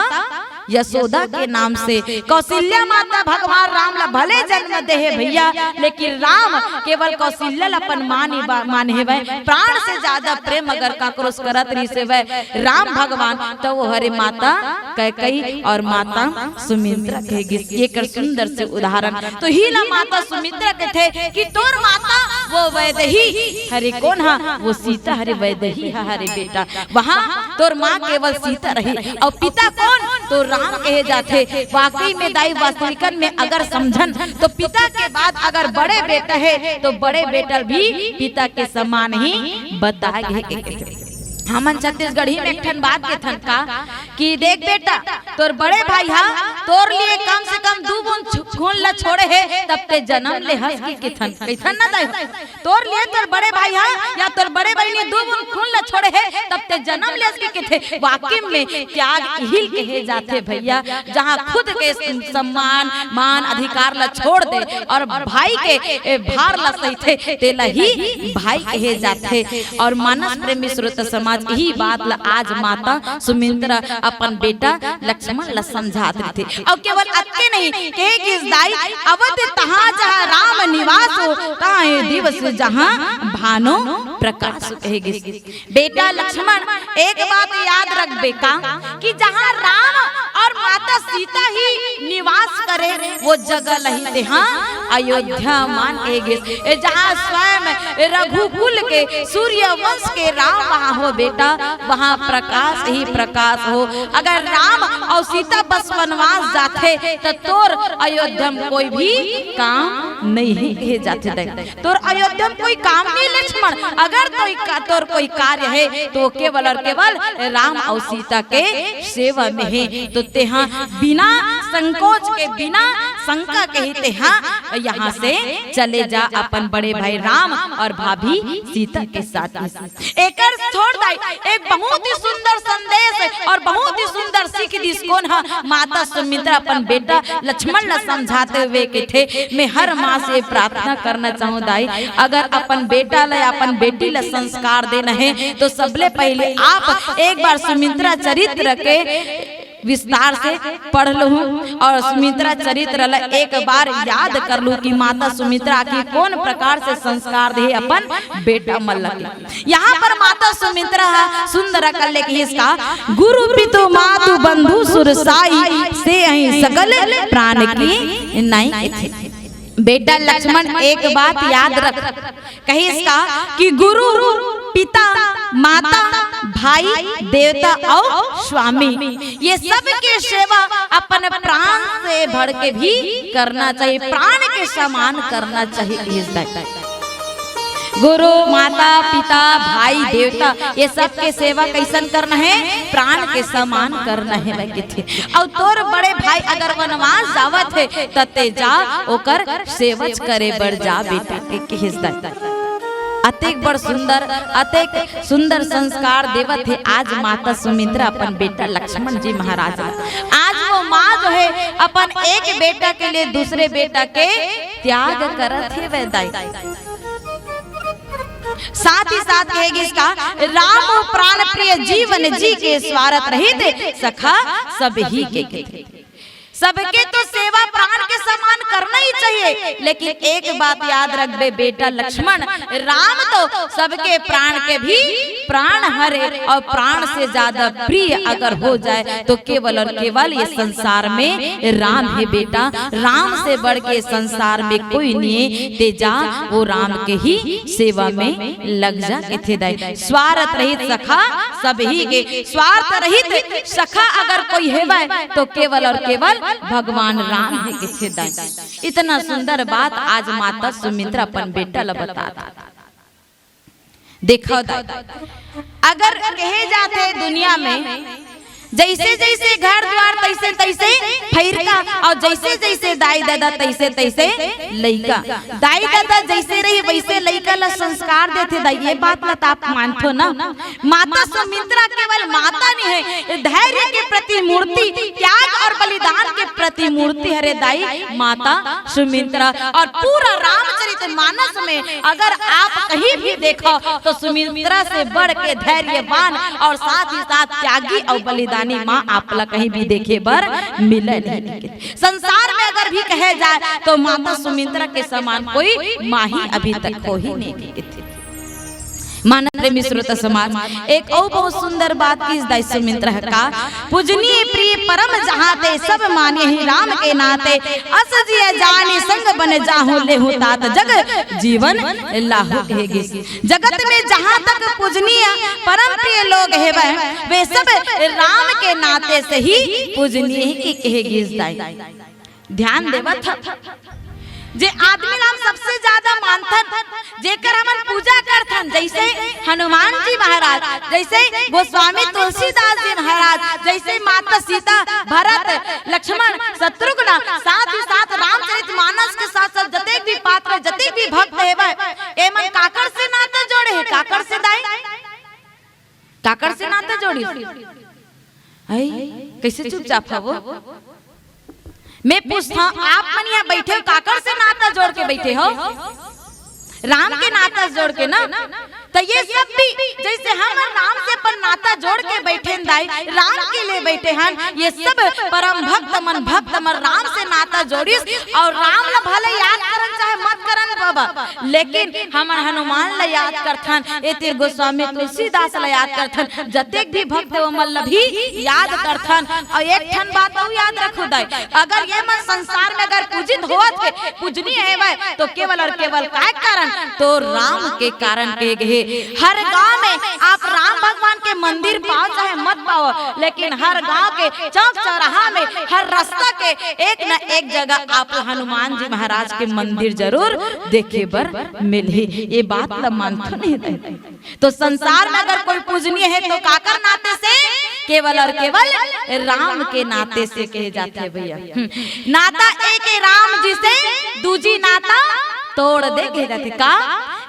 यशोदा के नाम से। कौशल्या माता भगवान राम ला भले जन्म दे है भैया, लेकिन राम केवल कौशल्या अपन माने है वह, प्राण से ज्यादा प्रेम अगर काक्रोश करत रही से वह राम भगवान, तो वो हरे माता कैकेयी और माता सुमित्रा के गिस। ये कर सुंदर से उदाहरण तो ही ला माता सुमित्रा के थे कि तोर माता वो वैदेही हरे कौन हा, वो सीता हरे वैदेही हा हरे बेटा। वहाँ तोर माँ केवल सीता रही और पिता कौन तो राम कहे जाते। वाकई में दाई वास्तविकन में अगर समझन तो पिता के बाद अगर बड़े बेटा है तो बड़े बेटा भी पिता के समान ही बताए। हमन छत्तीसगढ़ी में एक बात के थन का कि देख बेटा तोर बड़े भाई हा तोर लिए कम से कम 2 बूंद खून ला छोड़े है तब ते जन्म ले हंस के थन कैथन ना दाई। तोर लिए तोर बड़े भाई हा या तोर बड़े भाई ने 2 बूंद खून ला छोड़े है तब ते जन्म ले हंस के थे। वाकई में त्याग हिल कहे जाते भैया, जहाँ खुद के सम्मान मान अधिकार ला छोड़ दे और भाई के भार ला सही थे तेला ही भाई कहे जाते। और मानस प्रेमी श्रोता समाज यही बात ला आज माता सुमित्रा अपन बेटा लक्ष्मण ला समझात थे। और केवल अतके नहीं कहे कि दाई अवध तहाँ जहाँ राम निवास हो ताहे दिवस जहाँ भानो प्रकाश कहेगी। बेटा लक्ष्मण एक बात याद रख बेटा कि जहाँ राम और माता सीता ही निवास करे वो जगह लही हाँ अयोध्या मान कहेगी। जहाँ स्वयं रघुकुल के सूर्य वंश के राम वहाँ हो बेटा वहाँ प्रकाश ही प्रकाश हो। अगर राम और सीता बस वनवास जाते तो तोर अयोध्या में कोई भी काम नहीं कहे जाते। तोर अयोध्या में कोई काम नहीं लक्ष्मण, अगर तोर कोई कार्य है तो केवल और केवल राम और सीता के सेवा में है। तो तेहा बिना संकोच के बिना शंका कहते हाँ यहाँ से चले जा अपन बड़े भाई राम और भाभी सीता के साथ। एक छोड़ दाई एक बहुत ही सुंदर संदेश और बहुत ही सुंदर सीख दी कौन है माता सुमित्रा अपन बेटा लक्ष्मण ने समझाते हुए के थे मैं हर माँ से प्रार्थना करना चाहूँ दाई अगर अपन बेटा ले अपन बेटी ले संस्कार देना है तो सबले पहले आप एक बार सुमित्रा चरित्र के विस्तार से पढ़ लूं और सुमित्रा चरित्र एक बार याद कर लूं कि माता सुमित्रा की कौन प्रकार से संस्कार दे अपन बेटा मल्लक। यहाँ पर माता सुमित्रा सुंदर कल्ले की इसका गुरु पितु मातु बंधु सुरसाई से अहीं सकल प्राण की नहीं। बेटा लक्ष्मण एक बात याद रख कही इसका कि गुरु पिता माता भाई देवता और स्वामी ये सब की सेवा अपन प्राण से बढ़ के भी करना चाहिए प्राण के समान करना चाहिए। गुरु माता पिता भाई देवता ये सब के सेवा कैसन करना है प्राण के समान करना है और तोर बड़े भाई अगर वनवास जावत है तते जा ओकर सेवच करे बढ़ जा बेटा के हिस्सा अतेक बड़ सुंदर अतेक सुंदर संस्कार देवत है आज माता सुमित्रा अपन बेटा लक्ष्मण जी महाराज। आज वो माँ जो है अपन एक बेटा के लिए दूसरे बेटा के त्याग करत है वैदाई साथ ही साथ कहेगी इसका राम प्राण प्रिय जीवन जी के स्वार्थ रहित सखा सब ही के सबके तो सेवा प्राण के समान करना ही चाहिए लेकिन एक बात याद रख बे बेटा लक्ष्मण राम तो सबके प्राण के भी प्राण हरे और प्राण से ज्यादा प्रिय अगर हो जाए तो केवल और केवल ये संसार में राम है बेटा राम से बढ़ के संसार में कोई नहीं ते जा वो राम के ही सेवा में लग जा थे स्वार्थ रहित सखा सब ही के स्वार्थ रहित सखा अगर कोई है तो केवल और केवल भगवान राम है के इतना सुंदर बात आज माता सुमित्रा अपन बेटा ला बताता। देखो अगर कहे जाते दुनिया में जैसे जैसे घर द्वार तैसे तैसे फैरका और जैसे जैसे दाई दादा तैसे तैसे लइका दाई दादा जैसे रही वैसे लइका ला संस्कार देते दाई ये बात ला आप मानतो ना। माता सुमित्रा केवल माता नहीं है धैर्य के प्रतिमूर्ति त्याग और बलिदान के प्रतिमूर्ति हरे दाई माता सुमित्रा और पूरा रामचरितमानस में अगर आप कहीं भी देखो तो सुमित्रा से बढ़ के धैर्यवान और साथ ही साथ त्यागी और बलिदान माँ आपला कहीं भी देखे बर मिले नहीं। संसार में अगर भी कहे जाए तो माता सुमित्रा के समान कोई माँ ही अभी तक हो ही नहीं थी। मानव प्रेमी श्रोता समाज एक और बहुत सुंदर बात की दाई सुमित्रा का पूजनीय प्रिय परम जहाते सब माने ही राम के नाते अस जिय जाने संग बन जाहु लेहु तात जग जीवन लाहु कहेगी। जगत में जहाँ तक पूजनीय परम प्रिय लोग है वे सब राम के नाते से ही पूजनीय ही कहेगी। ध्यान देवत जे आदमी नाम सबसे ज्यादा मानथन जेकर हमन पूजा करथन जैसे हनुमान जी महाराज जैसे गोस्वामी तुलसीदास जी महाराज जैसे माता सीता भरत लक्ष्मण शत्रुघ्न साथ ही साथ रामचरितमानस के साथ साथ जतेक भी पात्र जतेक भी भक्त है एमन काकर से नाता जोड़े है काकर से दाई काकर से नाता जोड़ी कैसे चुपचाप है वो मैं पूछता हूँ आप मन यहाँ बैठे हो काकर से नाता जोड़ के बैठे हो राम के नाता जोड़ के ना तो ये सब भी जैसे हम राम से पर नाता जोड़ के बैठे दाई राम के लिए बैठे हैं ये सब परम भक्त मन राम से नाता जोड़िस और राम ला भले याद करन चाहे मत करन बाबा लेकिन हम हनुमान ला याद करथन ए तीर गोस्वामी तुलसीदास ला याद करथन जतेक भी भक्त वो मन ला भी याद करथन। और एक ठन बात और याद रखो दाई अगर ये मन संसार में अगर पूजित होत है पूजनीय है तो केवल और केवल काय कारण तो राम के कारण के हर गांव में आप राम भगवान के मंदिर पाओ चाहे मत पाओ लेकिन हर गांव के चौक चौराहा में हर रास्ता के एक न एक जगह आप हनुमान जी महाराज के मंदिर जरूर देखे बर मिले ये बात ला मानतो नहीं। तो संसार में अगर कोई पूजनीय है तो काकर नाते से केवल और केवल राम के नाते से कहे जाते हैं भैया। नाता एक राम जिसे दूजी नाता तोड़ दे कहे जाते का।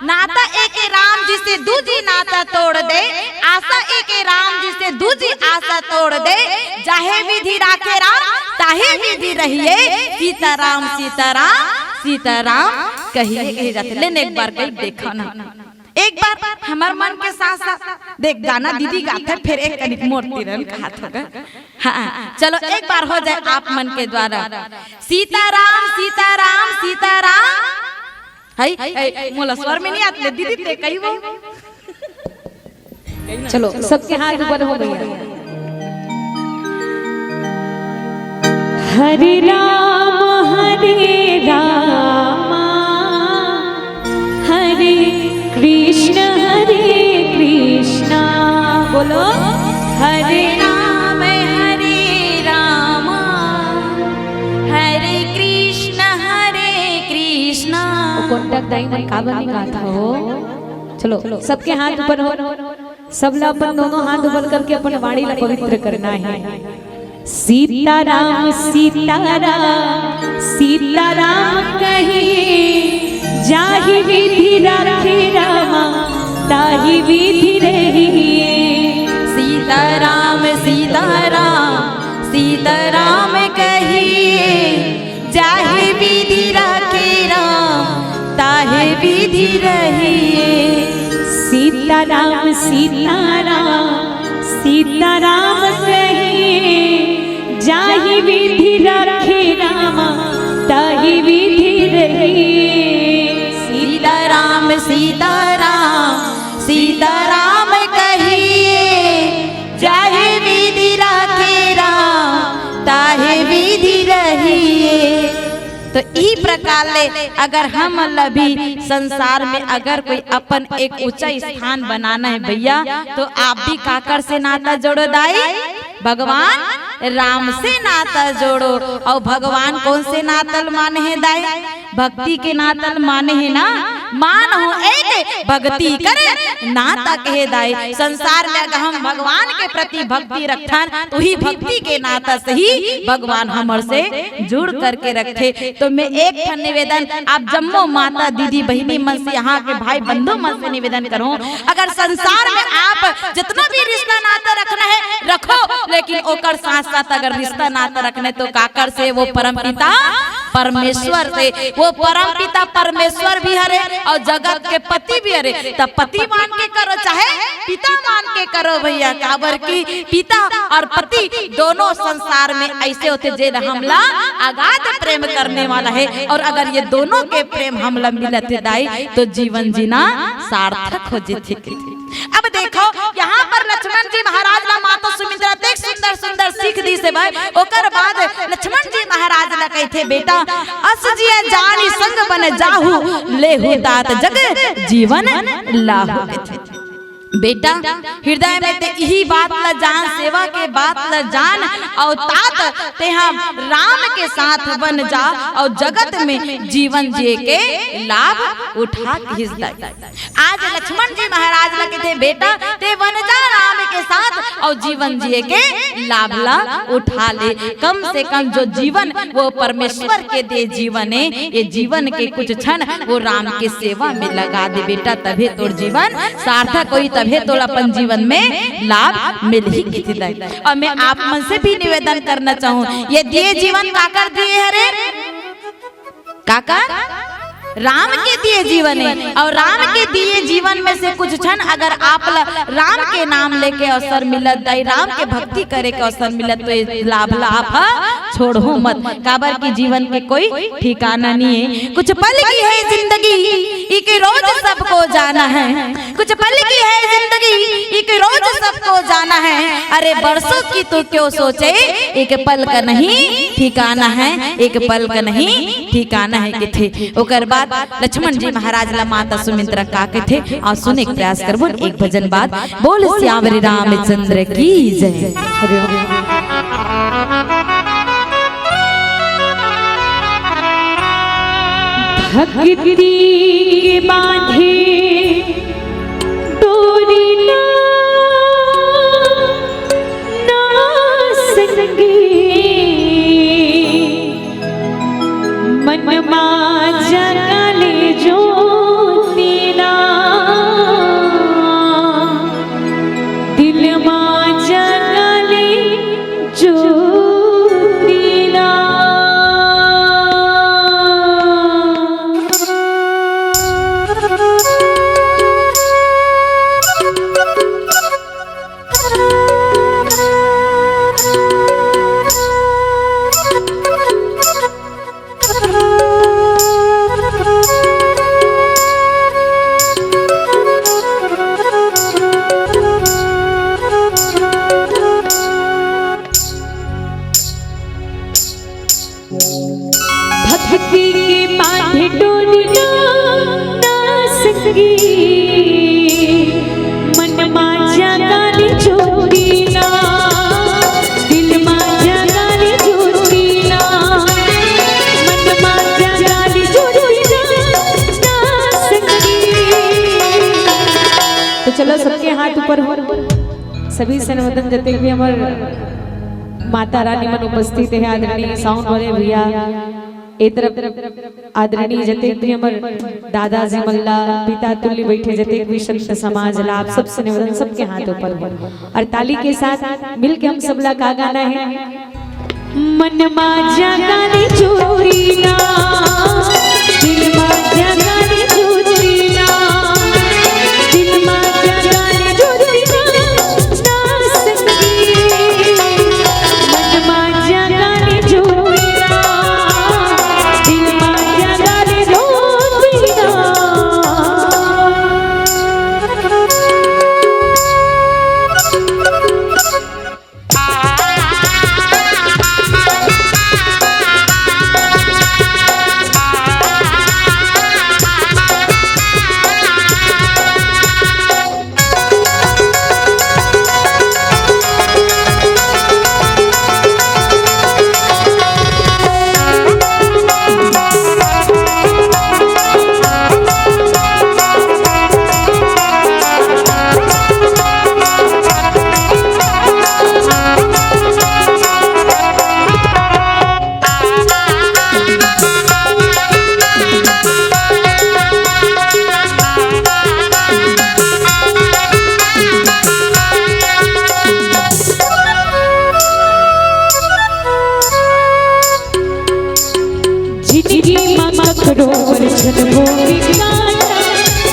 नाता एक राम जिसे दूजी नाता तोड़ दे, आशा एक राम जिसे दूजी आशा तोड़ दे, चाहे विधि राखे राम ताहे विधि रहिए, सीताराम सीताराम सीताराम कहिए कहे जाते। लेकिन एक बार कहीं देखा ना, एक बार हमार मन के साथ साथ देख गाना दीदी गाते फिर एक कनिक मूर्ति रन खात होगा। हाँ चलो एक बार हो जाए आप मन के द्वारा। सीताराम सीताराम सीताराम है मोला स्वर में नहीं आते दीदी ते कही वो। चलो सबके हाथ ऊपर हो गया। हरे राम हरे कृष्ण बोलो हरे राम हरे कृष्ण कॉन्टैक्ट डायमंड काबर नहीं गाता हो। चलो सबके हाथ ऊपर हो, सब ला अपन दोनों हाथ ऊपर करके अपन वाणी ला पवित्र करना है। सीताराम सीताराम सीताराम कहिए, जाहि विधि राखे रामा ताहि विधि रहिए। सीताराम सीताराम सीताराम कहिए, जाहि विधि राखे राम ताहि विधि रहिए। सीताराम सीताराम सीताराम कहिए, जाहि विधि राखे रामा ताहि विधि रहिए। सीताराम सीताराम सीताराम कहिए, जाहि विधि राखे राम ताहि विधि रहिए। तो ई प्रकार ले अगर हम भी संसार में अगर कोई अपन एक ऊंचा स्थान बनाना है भैया, तो आप भी काकर से नाता जोड़ो दाई, भगवान राम से नाता जोड़ो। और भगवान कौन से नातल माने है दाई, भक्ति के नातल माने है ना। मान हो एक भक्ति करे नाता कहे दाई। संसार में अगर हम भगवान के प्रति भक्ति रखन तो ही भक्ति के नाता से ही भगवान हमर से जुड़ करके रखे। तो मैं एक निवेदन आप जम्मो माता दीदी बहिनी मन से, यहाँ के भाई बंधु मन से निवेदन करूं, अगर संसार में आप जितना भी रिश्ता नाता रखना है रखो, लेकिन ओकर साथ साथ अगर रिश्ता नाता रखने तो काकर से, वो परमपिता परमेश्वर से। वो परमपिता परमेश्वर भी हरे और जगत के पति भी हरे। तब पति मान के करो चाहे पिता मान के करो भैया, काबर की पिता और पति दोनों संसार में ऐसे होते जे हमला अगाध प्रेम करने वाला है। और अगर ये दोनों के प्रेम हमला मिलते दाई तो जीवन जीना सार्थक हो जेते। अब देखो यहाँ पर लक्ष्मण जी महाराज ला माता सुमित्रा देख सुंदर सुंदर सीख दी से भाई। ओकर बाद लक्ष्मण जी महाराज ला कहते बेटा अस जिया जानी संग बन जाहू, लेहु तात जग जीवन लाहू। बेटा हृदय में ते यही बात ला जान, सेवा के बात ला जान, और तात ते हम राम के साथ बन जा और जगत में जीवन जिए के लाभ उठा के आज लक्ष्मण जी महाराज ला कहते बेटा ते बन जा राम के साथ और जीवन जिए के लाभ ला उठा ले। कम से कम जो जीवन वो परमेश्वर के दे जीवन है, ये जीवन के कुछ क्षण वो राम के सेवा में लगा दे बेटा, तभी तोर जीवन सार्थक होई, तभी तो अपन जीवन में लाभ मिल ही किसी। और मैं आप मन से भी निवेदन करना चाहूँ, ये दिए जीवन काकर दिए हरे, काकर राम के दिए जीवन है। और राम के दिए जीवन में से कुछ क्षण अगर आप राम के नाम लेके अवसर मिलत दाई, राम के भक्ति करे के अवसर मिलत, तो ये लाभ आप छोड़ो मत। काबर की जीवन के कोई ठिकाना नहीं है। कुछ पल की है जिंदगी, एक रोज सबको जाना है। कुछ पल की है जिंदगी, एक रोज सबको जाना है। अरे बरसों की तो क्यों सोचे, एक पल का नहीं ठिकाना है, एक पल का नहीं ठिकाना है कि थे। ओकर बाद लक्ष्मण जी महाराज ला माता सुमित्रा का के थे। और सुने के प्रयास करबो एक भजन बाद। बोल श्यावरी रामचंद्र की जय। भक्ति के बांधे डोरी ना संगी मन माझ्या गाली ज्योतीला दिल माझ्या गाली ज्योतीला मन माझ्या गाली ज्योतीला ना संगी। तो चलो सबके हाथ ऊपर हो, सभी संवदन जते भी हमार माता रानी मन उपस्थित है, आदरणीय साउंड वाले भैया ए तरफ आदरणीय जते भी हमर दादाजी मल्ला पिता तुल्य बैठे जते भी संत समाज लाभ सबसे निवेदन सबके हाथ ऊपर हो और ताली के साथ मिलके हम सबला का गाना है। मन माझ्या गाली ज्योतीला दिल माझ्या गाली ज्योतीला दिल माझ्या गाली ज्योतीला ना संगी मन माझ्या गाली ज्योतीला दिल माझ्या गाली ज्योतीला।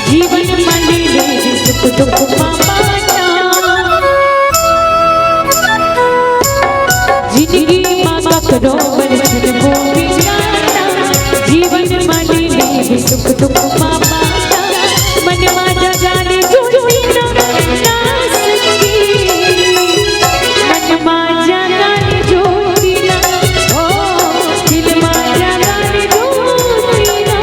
जीवन मंदिले सुख दुख मामाना जिंदगी मामा करो बरछन भोगी गाना जीवन मंदिले सुख दुख मामाना मन माझ्या गाली ज्योतीला ना संगी मन माझ्या गाली ज्योतीला हो दिल माझ्या गाली ज्योतीला।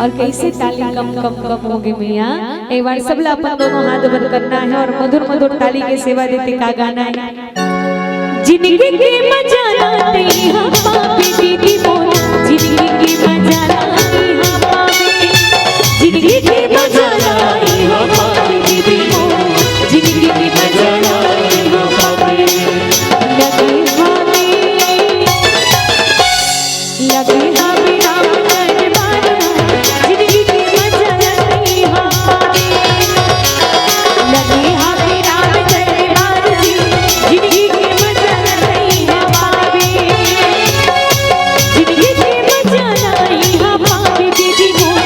और कैसे ताली कम कम कम हो गई भैया। एक बार सब अपन दोनों हाथ बंद करना है और मधुर मधुर ताली की सेवा देते का गाना है। जिंदगी की मजा लाते हम पावे दीदी बोल जिंदगी की मजा लाते हम पावे जिंदगी की मजा लाते हम पावे दीदी बोल जिंदगी की मजा लाते हम पावे लगे हमें राम दरबार जिंदगी की मजा लाते हम पावे लगे हमें राम दरबार जिंदगी की मजा लाते हम पावे जिंदगी की मजा लाते हम पावे दीदी बोल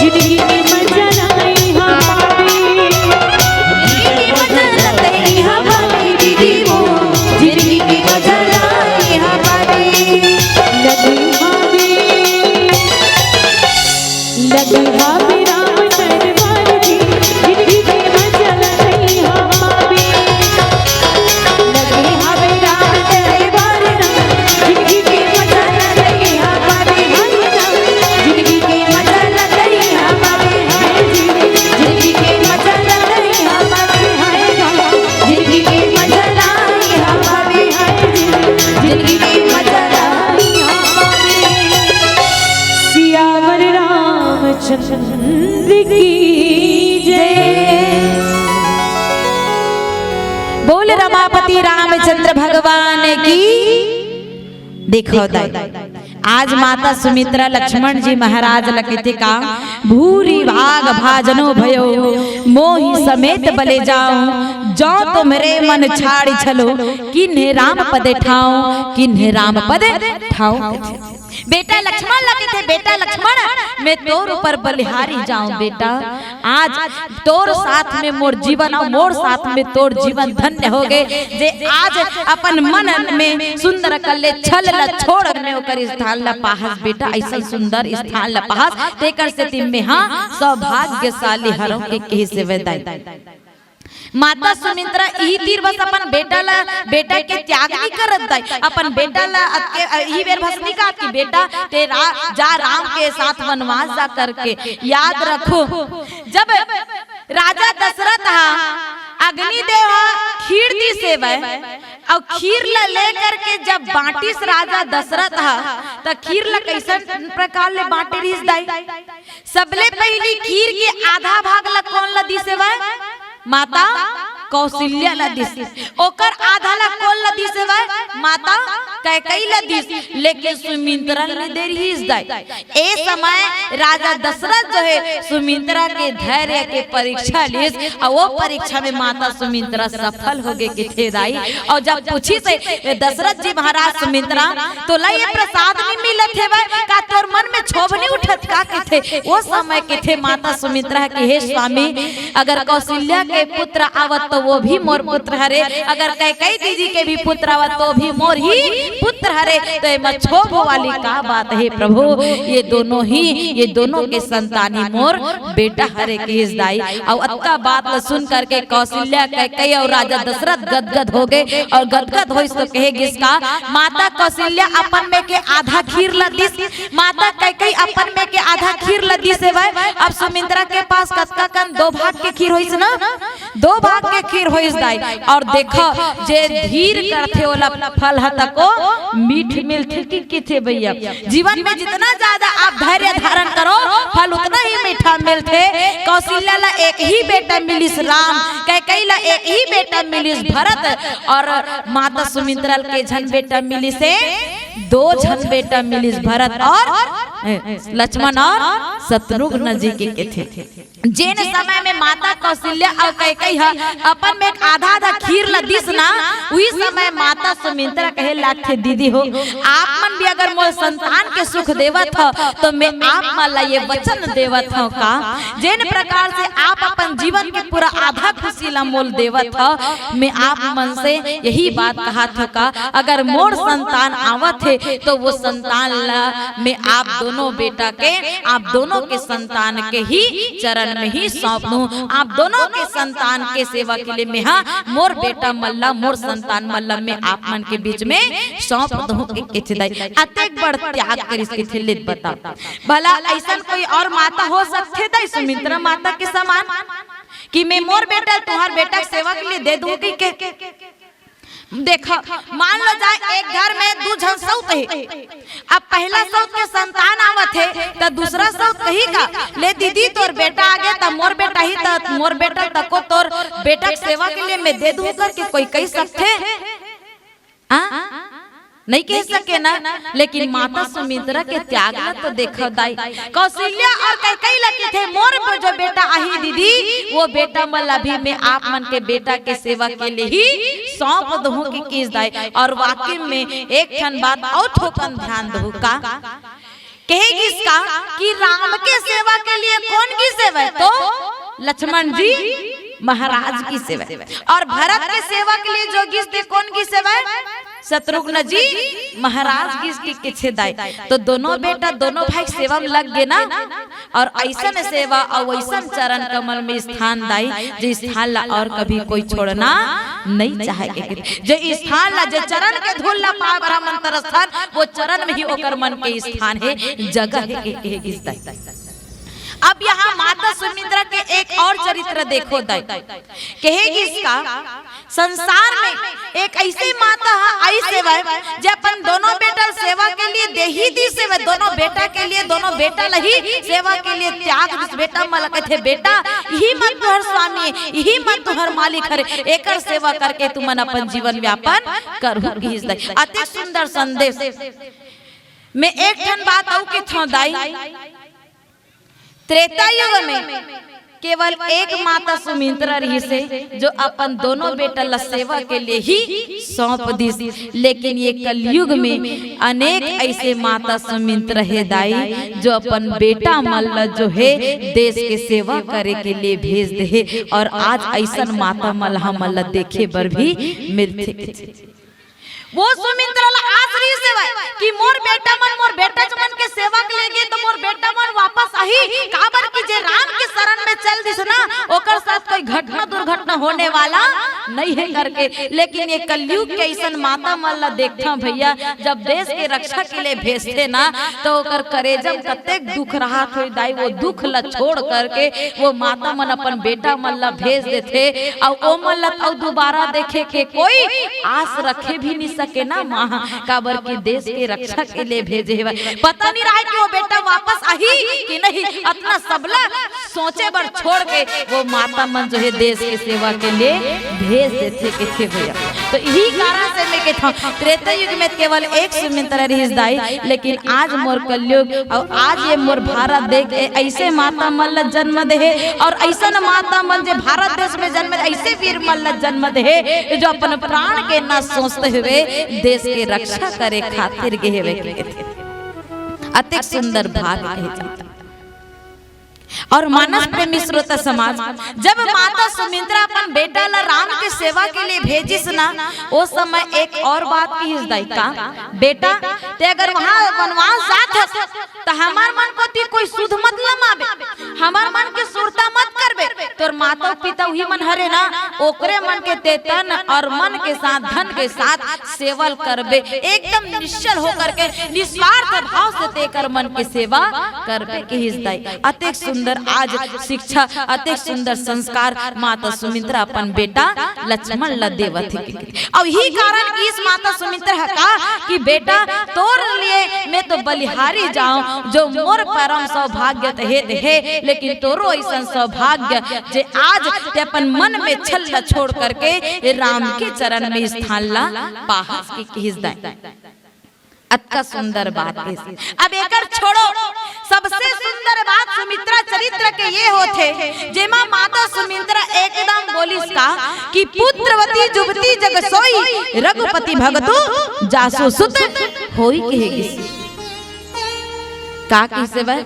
जिंदगी की मजा लाते हम पावे जिंदगी की मजा लाते हम पावे लगे हमें राम दरबार जिंदगी की मजा लाते हम पावे लगे हमें राम दरबार जिंदगी की मजा लाते हम पावे जिंदगी की मजा लाते हम पावे जिंदगी की मजा लाते हम पावे जिंदगी की मजा लाते हम पावे रामचंद्र की जय। बोल रमापति रामचंद्र भगवान की। देखो दाई आज माता सुमित्रा लक्ष्मण जी महाराज लखते का भूरी भाग भाजनो भयो मोहि समेत बले जाऊं जो तुमरे मन छाड़ी छलो किन्हे राम पद ठाऊं किन्हे राम पद ठाऊं। बेटा लक्ष्मण लगे थे, बेटा लक्ष्मण मैं तोर ऊपर बलिहारी जाऊं बेटा, आज तोर साथ में मोर जीवन और मोर साथ में तोर जीवन धन्य हो गए जे आज अपन मन में सुंदर कले छल ल छोड़ में ओकर स्थान ल पाहस बेटा, ऐसा सुंदर स्थान ल पाहस तेकर से तिम में हां सौभाग्यशाली हरों के कही से वेदाई। माता सुमित्रा ई तीर बस अपन बेटा के त्याग नहीं करत दाई, अपन बेटा ला ई बेर भस्मी का कि बेटा तेरा जा राम के साथ वनवास जा करके याद रखो। जब राजा दशरथ अग्निदेव खीर दी सेवा और खीर ला लेकर के जब बांटिस राजा दशरथ त खीर ला कैसन प्रकार ले बांटे रिस दाई। सबले पहली खीर के आधा भाग ला कौन ला दी सेवा माता कौशल्या ला दिस, ओकर आधा ला कौन ला दिस माता कैकेयी ला दिस, लेकिन सुमित्रा ने देरी ही दाई। ए समय राजा दशरथ जो है सुमित्रा के धैर्य के परीक्षा लिस और वो परीक्षा में माता सुमित्रा सफल हो गए कि थे दाई। और जब पूछी से दशरथ जी महाराज सुमित्रा तो ला ये प्रसाद नहीं मिलत है का तोर मन में क्षोभ नहीं उठत का के थे, वो समय के थे माता सुमित्रा के हे स्वामी अगर कौशल्या के पुत्र आवत तो वो भी मोर पुत्र हरे, अगर कैकेयी दीदी के भी पुत्र आवत तो भी मोर ही पुत्र हरे, तो ये क्षोभ वाली का बात है प्रभु, ये दोनों के संतानी मोर बेटा हरे के दाई। और अक्का बात सुन करके कौशल्या कैकेयी और राजा दशरथ गदगद हो गए और गदगद हो तो कहे किसका माता कौशल्या अपन में के आधा खीर ला दिस, माता कैकेयी अपन में के आधा खीर ला दिस है। अब सुमित्रा के पास कतका कन दो भाग के खीर होइस ना, दो भाग के खीर होइस दाई। और देखो जे धीर करथे ओला फल हता को मीठ मिलथे कि थे भैया, जीवन में जितना ज्यादा आप धैर्य धारण करो फल उतना ही मीठा मिलथे। कौशल्या ला एक ही बेटा मिलिस राम, कैकेयी ला एक ही बेटा मिलिस भरत और माता सुमित्रा के झन बेटा मिलिस दो झन बेटा मिलिस भरत और लक्ष्मण और शत्रुघ्न जी के थे। जेन समय में माता कौशल्या और कैकेयी अपन में आधा खीर ला दिस ना, उही समय माता सुमित्रा कहे लाथे दीदी हो आप मन भी अगर मोर संतान के सुख देवत हो तो मैं आप मन ला ये वचन देवत हो का जेन प्रकार से आप अपन जीवन के पूरा आधा खुशी ला मोल देवत हो, मैं आप मन से यही बात कहा था का अगर मोर संतान आवत है तो वो संतान ला मैं आप दोनों बेटा के आप दोनों के संतान के ही चरण में ही सौंप दूं, आप दोनों के संतान के सेवा के लिए मैं हाँ मोर बेटा मल्ला मोर संतान मल्ला में आप मन के बीच में सौंप दूं के अतेक बड़ त्याग करिस के थे ले बता भला ऐसा कोई और माता हो सकते दाई सुमित्रा माता के समान कि मैं मोर बेटा तुम्हार बेटा की सेवा के लिए दे दूं के देखा मान लो जाए एक घर में दो झन सौत है, अब पहला सौत के संतान आवत है तो दूसरा सौत कही का ले दीदी तोर बेटा आ गया तब मोर बेटा ही तो मोर बेटा तको तोर बेटा की सेवा के लिए मैं दे दूं करके कोई कह सकते नहीं कह सके ना। लेकिन माता सुमित्रा के त्याग ना तो देखो दाई कौशल्या और कैकेयी लगे थे मोर पर जो बेटा आही दीदी वो बेटा मला भी मैं आप मन के बेटा के सेवा के लिए ही सौंप दूं की किस दाई। और वाकई में एक क्षण बाद और ठोकन ध्यान दो का कहेगी इसका कि राम के सेवा के लिए कौन की सेवा तो लक्ष्मण जी महाराज की सेवा और भरत के सेवा के लिए जोगिस थे कौन की सेवा शत्रुघ्न जी महाराज की किछे दाई। तो दोनों बेटा दोनों भाई सेवा में लग गए ना और ऐसा सेवा और ऐसा चरण कमल में स्थान दाई जो स्थान ला और कभी कोई छोड़ना नहीं चाहेगे, जो स्थान ला जो चरण के धूल ला पा ब्राह्मण तर स्थान वो चरण में ही ओकर मन के स्थान है जगह है। अब यहाँ माता सुमित्रा के एक और चरित्र देखो दाई, कहेगी इसका संसार में एक ऐसी माता आई सेवा जो अपन दोनों बेटा सेवा के लिए दे ही दी सेवा, दोनों बेटा के लिए, दोनों बेटा लही सेवा के लिए त्याग दिस। बेटा मला कहते बेटा यही मन तुहर स्वामी, यही मन तुहर मालिक हरे, एकर सेवा करके तुमन अपन जीवन व्यापन करहु। अति सुंदर संदेश में एक ठन बात आऊ के थो दाई, त्रेता युग में केवल एक माता सुमित्रा रही से जो अपन दोनों बेटा ला सेवा के लिए ही सौंप दी। लेकिन ये कलयुग में अनेक ऐसे माता सुमित्रा है दाई जो अपन बेटा मल्ल जो है देश के सेवा करे के लिए भेज दे। और आज ऐसा माता मल्ला मल्ला देखे बर भी मिलते। वो सुमित्रा ला आसरी सेवा कि मोर बेटा मन के सेवा के लेगे तो मोर बेटा मन वापस आही, काबर की जे राम के शरण में चल दिस ना ओकर साथ कोई घटना दुर्घटना होने वाला नहीं है करके। लेकिन ये कलयुग के ऐसन माता मल्ला देखता भैया, जब देश के रक्षा के लिए भेजते ना तो ओकर करेजम कतेक दुख रहा थोड़ी दाई, वो दुख ला छोड़ करके वो माता मन अपन बेटा मल्ला भेज देते। और ओ मल्ला और दोबारा देखे के कोई आस रखे भी नहीं सके ना माँ, काबर की देश के रक्षा के लिए भेजे हुए। पता नहीं रहा कि वो बेटा वापस आही कि नहीं, अपना सबला सोचे बर छोड़ के वो माता मन जो है देश की सेवा के लिए भेज देते के थे भैया। तो यही कारण से मैं कहता हूँ त्रेता युग में केवल एक सुमित्रा रही दाई, लेकिन आज मोर कलयुग और आज ये मोर भारत देश ऐसे माता मन जन्म दे, और ऐसा माता मन जो भारत देश में जन्म दे, ऐसे वीर मन जन्म दे जो अपन प्राण के न सोचते हुए देश के रक्षा करे खातिर गे। अति सुंदर भाग है। और मानस प्रेमी श्रोता समाज, जब माता सुमित्रा अपन बेटा ला राम के सेवा के लिए भेजिस ना, उस समय एक और बात की हिस्दाई का बेटा ते अगर वहां वनवास जात तो हमार मन को ती कोई सुध मत लमाबे, हमार मन के सुरता मत करबे। तोर माता पिता वही मन हरे ना, ओकरे मन के ते तन और मन के साथ धन के साथ सेवल करबे, एकदम निश्चल होकर के निस्वार्थ भाव से तेकर मन के सेवा करबे के हिस्दाई। अति सुंदर आज शिक्षा, अति सुंदर संस्कार माता सुमित्रा अपन बेटा लक्ष्मण ला देवत है। और यही कारण इस माता सुमित्रा है कहा कि बेटा तोर लिए मैं तो बलिहारी जाऊं, जो मोर परम सौभाग्य है, लेकिन तोरो ऐसा सौभाग्य जे आज ते अपन मन में छल ला छोड़ करके राम के चरण में स्थान ला पाहस की हिस्दा। अत्का सुंदर बात है। अब एकर छोड़ो, सबसे सुंदर बात सुमित्रा चरित्र के ये होते जेमा माता सुमित्रा एकदम बोलिस का कि पुत्रवती जुबती जग सोई, रघुपति भगतु जासु सुत होई कहेगी। का किसे बा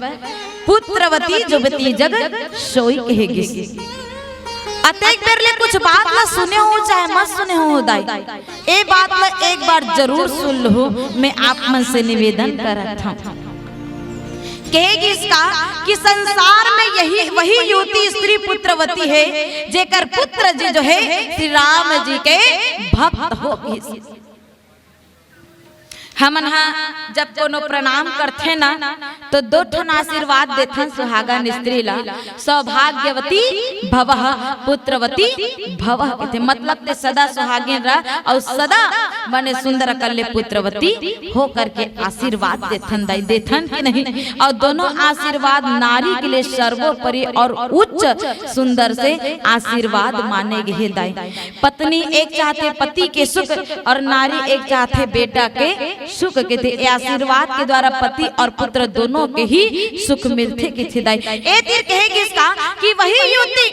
पुत्रवती जुबती जग सोई कहेगी। अतेक बेर ले कुछ बात ला सुने हो चाहे मत सुने हो दाई, ए बात ला एक बार जरूर सुन लो। मैं आप मन से निवेदन करत हूं कहेगी इसका कि संसार में यही वही युवती स्त्री पुत्रवती है जेकर पुत्र जी जो है श्री राम जी के भक्त हो। हमन जब कोनो प्रणाम करथे ना तो दो ठन आशीर्वाद देथन सुहागन स्त्री ला, सौभाग्यवती भवः पुत्रवती भवः कहते, मतलब ते सदा सुहागिन रह और सदा बने सुंदर कल्ले पुत्रवती हो करके आशीर्वाद देथन दाई, देथन कि नहीं। और दोनों आशीर्वाद नारी के लिए सर्वोपरि और उच्च सुंदर से आशीर्वाद माने गए दाई। पत्नी एक चाहते पति के सुख और नारी एक चाहते बेटा के सुख के थे। आशीर्वाद के द्वारा पति और पुत्र दोनों के ही सुख मिलते के थे दाई। ए तीर कहेगी इसका कि वही युवती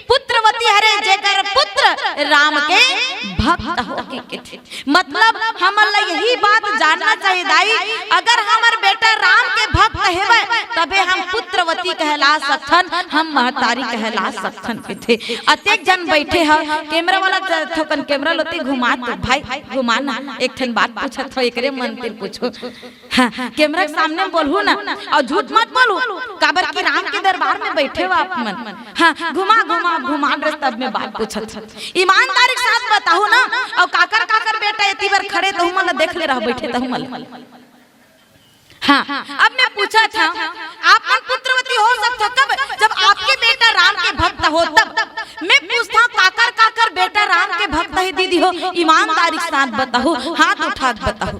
पुत्रवती हरे जेकर पुत्र राम के भक्त हो के थे। मतलब हमला यही बात जानना चाहिए दाई, अगर हमार बेटा राम के भक्त हेबे तबे हम पुत्रवती कहला सकथन, हम महतारी कहला सकथन के थे। अतेक जन बैठे ह कैमरा वाला थोकन कैमरा लोते घुमा तो भाई घुमाना, एक ठन बात पूछत हो एकरे मन ते पूछो। हां कैमरा के सामने बोलहु ना और झूठ मत बोलू, काबर की राम के दरबार में बैठे हो आप मन। हां घुमा घुमा घुमा तब में बात पूछत, ईमानदारी के साथ बताओ ना। और काकर काकर बेटा एती बार खड़े तो हमला देख ले रह बैठे तो हमला। हाँ अब मैं पूछा था आप पुत्रवती हो सकते हो, कब हाथ बताओ, हाथ उठा के बताओ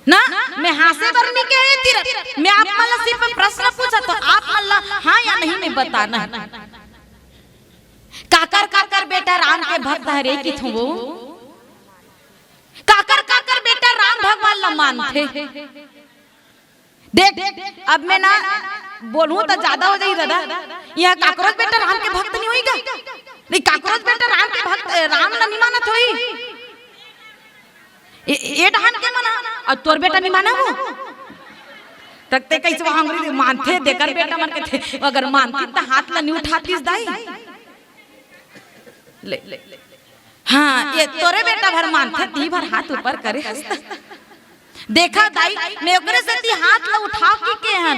ना। मैं हासे भरने के है तीर, मैं आप मला सिर्फ प्रश्न पूछा तो आप मला हाँ या नहीं में बताना है। काकर काकर बेटा राम के भक्त हरे की थो वो, काकर काकर बेटा राम भगवान ला मानते। देख अब मैं ना बोलूं तो ज्यादा हो जाई दादा, यह काकरोच बेटा राम के भक्त नहीं होईगा, नहीं काकरोच बेटा राम के भक्त राम ला नहीं मानत होई, ये डहान के माना और तोर बेटा नहीं माना वो तकते कैसे वहां अंग्रेजी मानते देकर बेटा मन के थे, अगर मानती तो हाथ ला नहीं उठातीस दाई ले ले हाँ ये तोरे बेटा भर मानते ती भर हाथ ऊपर करे हंसता। देखा दाई मैं ओकरे से ती हाथ ला उठा के हन।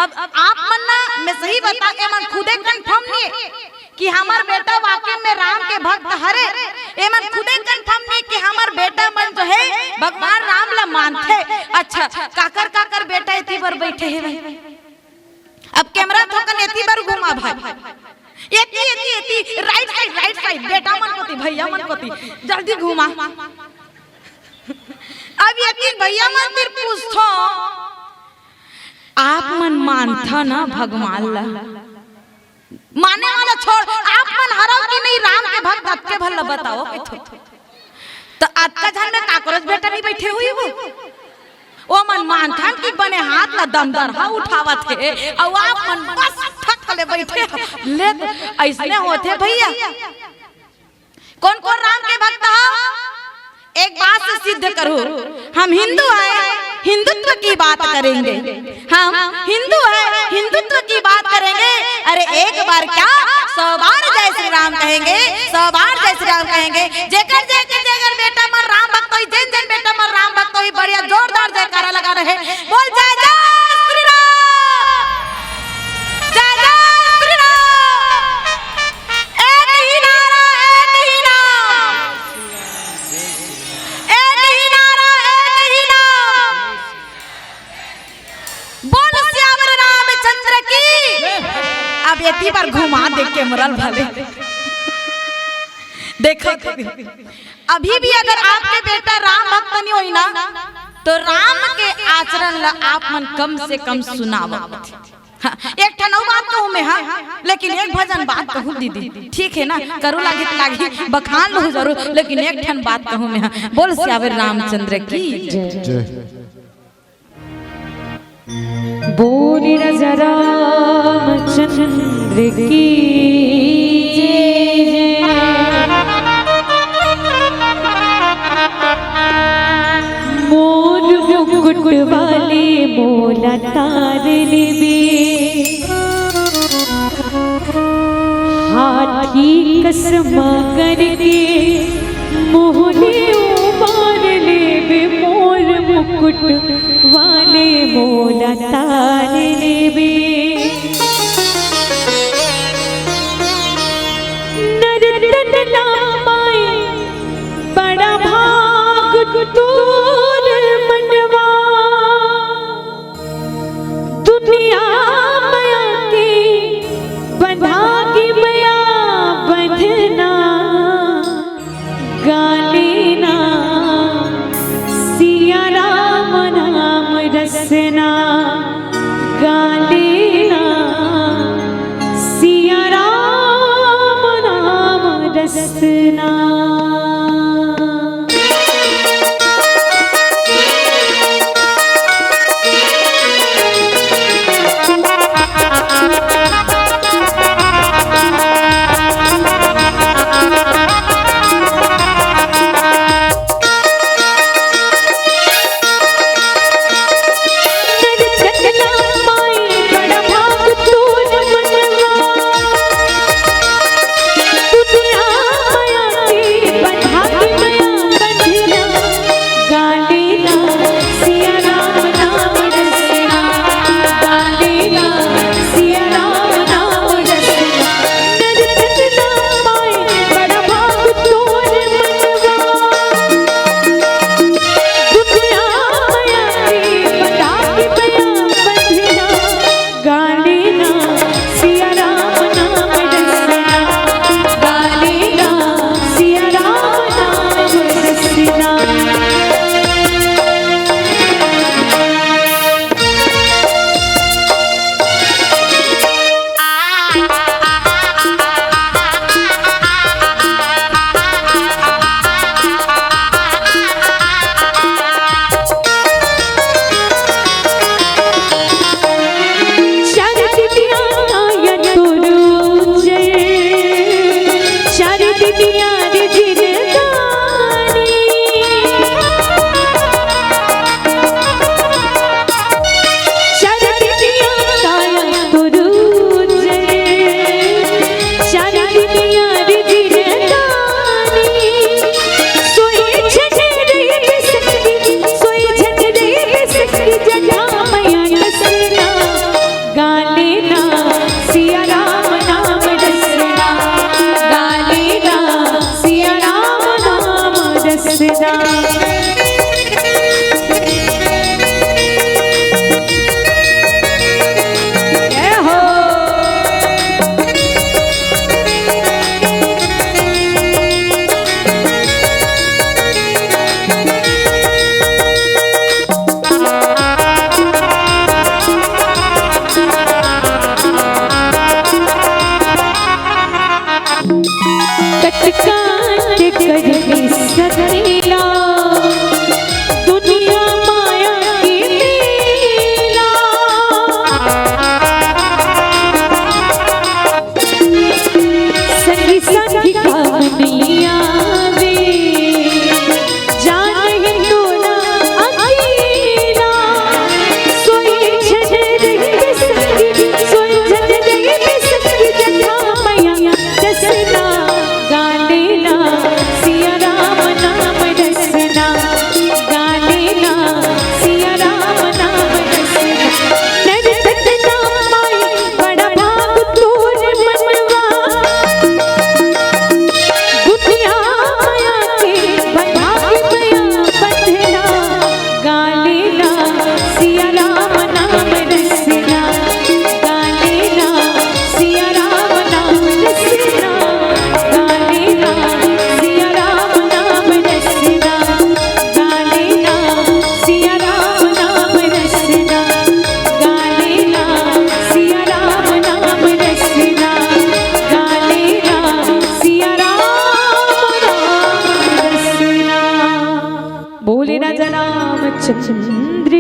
अब आप मन ना मैं सही बता के मन खुदे कंफर्म नहीं कि हमार बेटा वाकई में राम के भक्त हरे, ए मन खुदे कंफर्म नहीं कि हमार बेटा मन जो है भगवान राम ला मानते। अच्छा काकर काकर बेटा इतनी बार बैठे है, अब कैमरा थोकन इतनी बार घुमा भाई, एती एती एती राइट साइड बेटा मन कोती भैया मन कोती जल्दी घुमा। अब एती भैया मन फिर पूछथो आप मन मानथा ना भगवान ला, माने वाला छोड़ आप मन हराओ कि नहीं राम के भक्त आपके भला बताओ किथो तो आज का झन में काकरोच बेटा नहीं बैठे हुई वो मन मानथन की बने हाथ ला दमदर हा उठावा थे और आप मन बस ठक ले बैठे ले ऐसने होते भैया। कौन कौन राम के भक्त हो एक बात से सिद्ध करो, हम हिंदू हैं हिंदुत्व की बात करेंगे, हम हिंदू हैं हिंदुत्व की बात करेंगे। अरे एक बार क्या 100 बार जय श्री राम कहेंगे, 100 बार जय श्री राम कहेंगे। जेकर जेकर जेकर बेटा मन राम भक्त होई, जन जन बेटा मन राम भक्त होई, बढ़िया जोरदार जयकारा लगा रहे बोल जय जय श्री राम, जय जय श्री राम। एक ही नारा एक ही नाम, एक ही नारा एक ही नाम, बोल श्यावर रामचंद्र की। अब ये बार घुमा देख के मरल भले देखो अभी भी अगर आपके बेटा राम भक्त नहीं होई ना तो राम के आचरण ला आप मन कम से कम सुनावा। हाँ, एक ठन और बात कहूँ मैं, हाँ लेकिन एक भजन बात कहूँ दीदी ठीक है ना, करू लागी तो लागी बखान लो जरूर, लेकिन एक ठन बात कहूँ मैं, हाँ बोल श्यावर रामचंद्र की जय। बोल राजा रामचंद्र की जय। मोर मुकुट वाले मोला तार लेबे, हाथी कसम करके मोहले उबार लेबे, मोर मुकुट वाले मोला तार लेबे। नरतन लामाए बड़ा भाग तोर मनवा, दुनिया माया के बंधा के मया बंधना, गाले ना सिया राम नाम रसना, गाले ना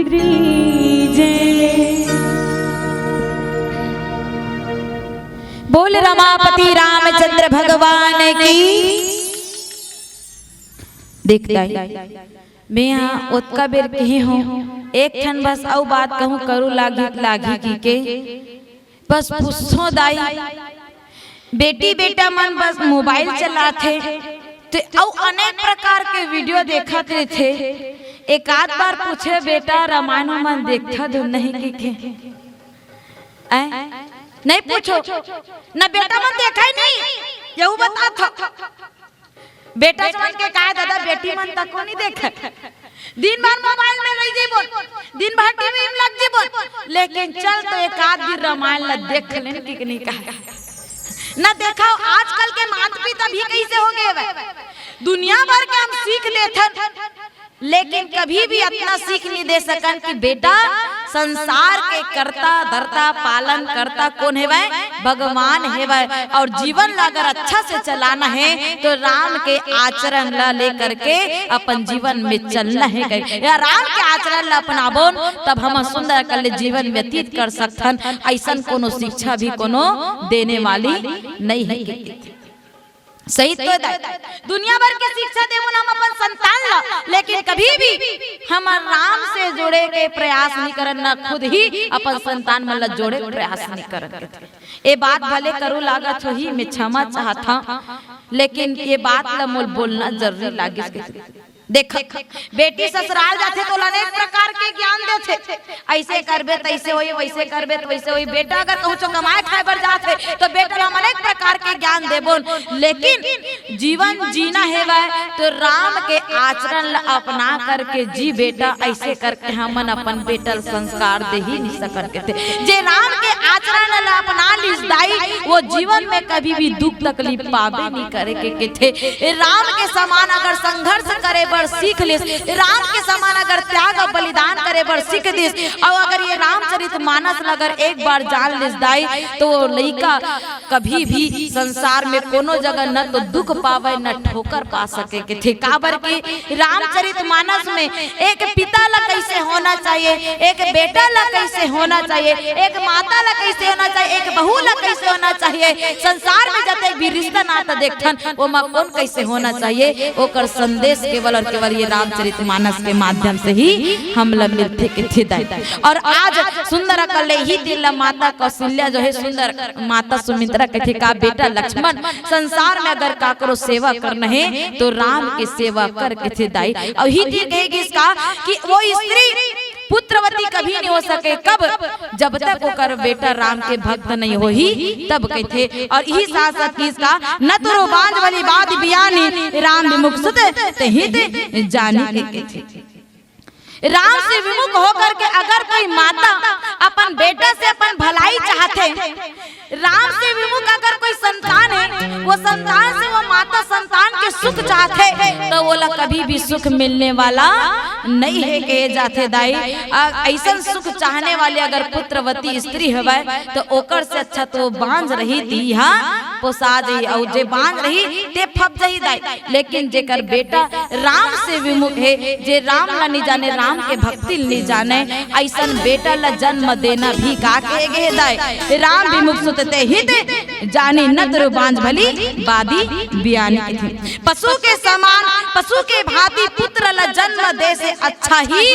की जय। बोल रमापति रामचंद्र भगवान की। देखता मैं यहाँ ओतका बेर कही हूँ एक ठन बस औ बात कहूँ करू लागी की के बस पुछो दाई बेटी बेटा मन बस मोबाइल चलाते तो औ अनेक प्रकार के वीडियो देखत थे। एक आध बार पूछे बेटा रामायण मन देखता दो नहीं की के नहीं पूछो न बेटा मन देखा ही नहीं यहू बता था बेटा मन के कहा दादा बेटी मन तक को नहीं देखा दिन भर मोबाइल में रह जेबो दिन भर टीवी में लग जेबो लेकिन चल तो एक आध दिन रामायण ला देख लेन की नहीं कहा न देखा। आजकल के माता पिता भी कैसे हो गए दुनिया भर के हम सीख लेते लेकिन कभी भी अपना सीख नहीं दे सकन कि बेटा संसार के करता धरता पालन करता कौन है वह भगवान है वह और जीवन ला अगर अच्छा से चलाना है तो राम के आचरण ला लेकर के अपन जीवन में चलना है या राम के आचरण ला अपनाबो तब हम सुंदर कल जीवन व्यतीत कर सकथन। ऐसा कोनो शिक्षा भी कोनो देने वाली नहीं है। सही तो दुनिया भर की शिक्षा देवो हम अपन संतान ला लेकिन कभी भी हम राम से जोड़े के प्रयास नहीं करन ना खुद ही अपन संतान मन ला जोड़े के प्रयास नहीं करन। ये बात भले करू लागत हो ही मैं क्षमा चाहता लेकिन ये बात ला मोल बोलना जरूरी लागे। देख बेटी ससुराल जाते तो अनेक प्रकार के ज्ञान देते ऐसे करबे तैसे होई वैसे करबे तो वैसे होई। बेटा अगर कहूँ कमाए खाए बर जाते तो बेटा हम अनेक प्रकार के ज्ञान देबो लेकिन जीवन जीना है वह तो राम के आचरण अपना करके जी बेटा ऐसे करके हमन अपन बेटल संस्कार दे ही नहीं सकन के थे। जे राम के आचरण अपना लिस दाई वो जीवन में कभी भी दुख तकलीफ पावे नहीं करे के थे। राम के समान अगर संघर्ष करे सीख लिस राम के समान अगर त्याग और बलिदान करे बर सीख दिस और अगर ये रामचरितमानस अगर एक बार जान लिस दाई तो लड़का कभी भी संसार में कोनो जगह न तो दुख पावे न ठोकर पा सके के थे। काबर की रामचरितमानस में एक पिता ला कैसे होना चाहिए एक बेटा ला कैसे होना चाहिए एक माता ला कैसे होना चाहिए एक बहू ला कैसे होना चाहिए संसार में जब भी रिश्ता नाता देखथन वो मां कौन कैसे होना चाहिए ओकर संदेश केवल और केवल ये रामचरितमानस के माध्यम से ही हम लोग मिलते के थे। और आज सुंदर कल ही दिल माता कौशल्या जो है सुंदर माता सुमित्रा के थे का बेटा लक्ष्मण संसार में अगर काकरो सेवा करना है तो राम की सेवा करके थे दाई। और ही कहेगी इसका कि वो स्त्री पुत्रवती कभी नहीं हो सके कब जब तक वो कर बेटा राम के भक्त नहीं हो ही तब कहते। और यही साथ साथ इसका न तो बांझ वाली बात बियानी राम विमुख सुत हित जानी के राम से विमुख होकर के अगर कोई माता अपन बेटा से अपन भलाई चाहते राम से विमुख अगर कोई संतान है वो संतान से वो माता संतान के सुख चाहते तो वो कभी भी सुख मिलने वाला नहीं है कहे जाते दाई। ऐसा सुख चाहने वाले अगर पुत्रवती स्त्री हवे तो ओकर से अच्छा तो बांझ रही थी यहाँ पोसा जाई और जे बांझ रही ते फप जाई दाई। लेकिन जेकर बेटा राम से विमुख है जे राम ला नहीं जाने राम के भक्ति नहीं जाने ऐसा बेटा ला जन्म देना भी का कहे दाई। राम विमुख सुतते हित जानी नत्र बांझ भली बादी बियानी थी। पशु के समान पशु के भांति पुत्र ला जन्म दे से अच्छा ही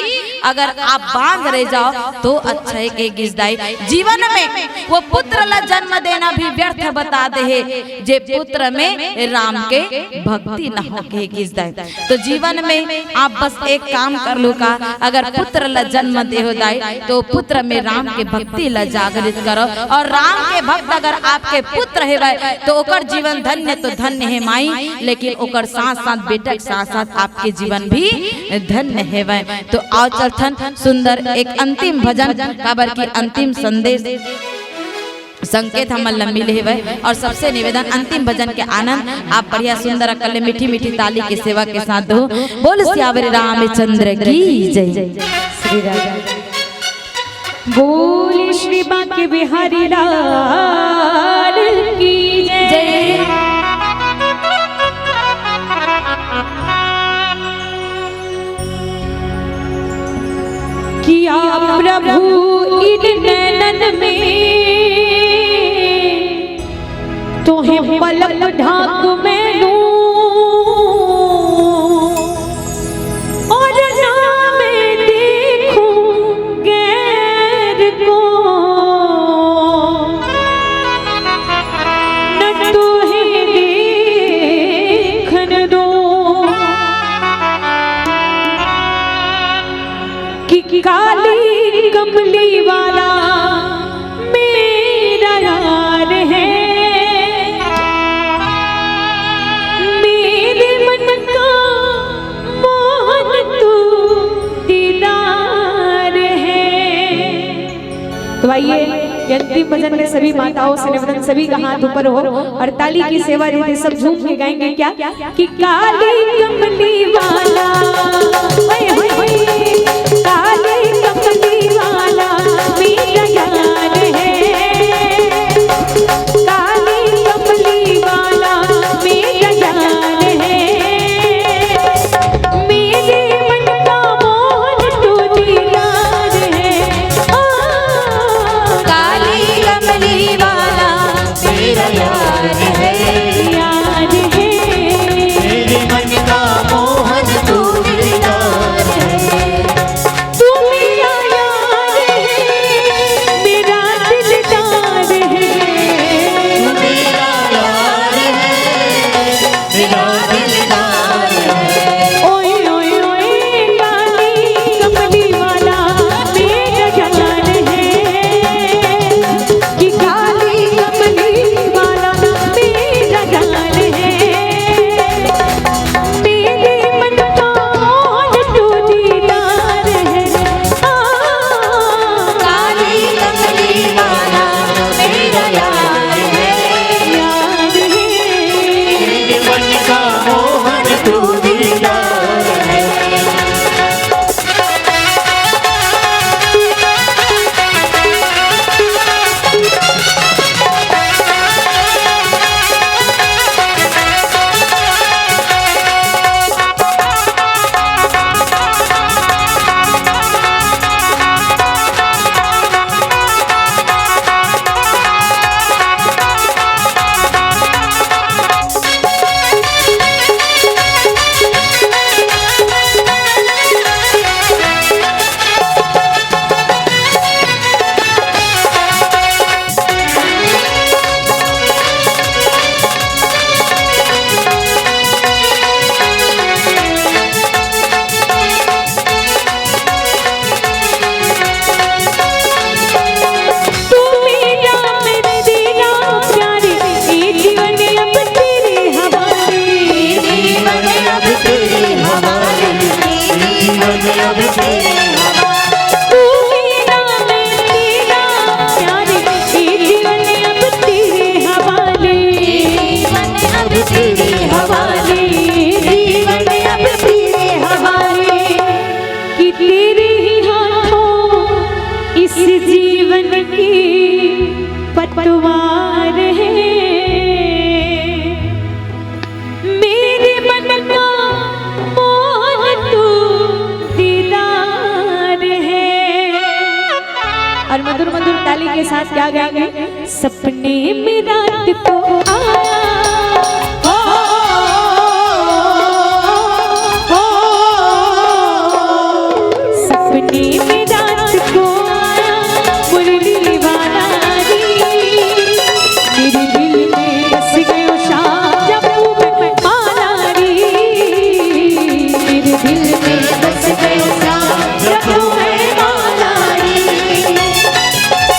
अगर आप बांझ रह जाओ तो अच्छा है के गिजदाई। जीवन में वो पुत्र ला जन्म देना भी व्यर्थ बता दे है जे पुत्र में राम के भक्ति न हो के गिजदाई। तो जीवन में आप बस एक काम कर लो का अगर पुत्र ला जन्म दे हो दाई तो पुत्र में राम के भक्ति ला जागृत करो और राम के भक्त अगर आपके पुत्र है तो ओकर जीवन धन्य तो धन्य है माई लेकिन ओकर साथ साथ बेटा के साथ साथ आपके जीवन भी धन्य है। तो आओ चलथन सुंदर एक अंतिम भजन काबर की अंतिम संदेश संकेत हम मिले है और सबसे निवेदन अंतिम भजन के आनंद आप बढ़िया सुंदर अकल मीठी मीठी ताली की सेवा के साथ दो। बोल सियावर रामचंद्र की जय। श्री राम बोल श्री बांके बिहारी लाल की जय। कि या प्रभु इन नैनन में तोहे पलक ढाक में लूं और ना मैं देखूं गैर को, न तोहे देखन दूं कि काली कमली वाला मेरा यार है, मेरे मन का मोहन तू दीदार है। तो आइए ये अंतिम भजन में सभी माताओं से निवेदन, सभी का हाथ ऊपर हो और ताली की सेवा देते सब झूम के गाएंगे क्या कि काली कमली वाला, ओए होए होए, काली कमली वाला मेरा यार है, काली कमली वाला मेरा यार है, मेरे मन का मोहन तू दीदार है। काली कमली वाला मेरा यार है, यार है, मेरे मन का मोहन तू दीदार है। तू मेरा यार है, मेरा दिलदार है, मेरा यार है, मेरा दिलदार है। ओए ओए ओए काली कमली वाला मेरा यार है, कि काली कमली वाला मेरा यार है, मेरे मन का मोहन तू दीदार है। काली कमली वाला मेरा यार है, यार है, मेरे मन का मोहन तू दीदार है। तू मेरा मैं तेरा प्यारे, ये जीवन अब तेरे हवाले, जीवन अब तेरे हवाले, जीवन अब तेरे हवाले। तू मेरा मैं तेरा प्यारे, ये जीवन अब तेरे हवाले, जीवन अब तेरे हवाले, जीवन अब तेरे हवाले, कि तेरे ही हाथों इस जीवन की पतवार है, मेरे मन का मोहन तू दीदार है। और मधुर मधुर ताली के साथ क्या गाएंगे? सपने में रात को आया, सपने में रात को आया मुरली वाला री, मेरे दिल में बस गयो शाम जब मैं माला री, मेरे दिल में बस गयो शाम जब मैं माला री,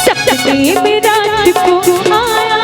सपने में रात को आया,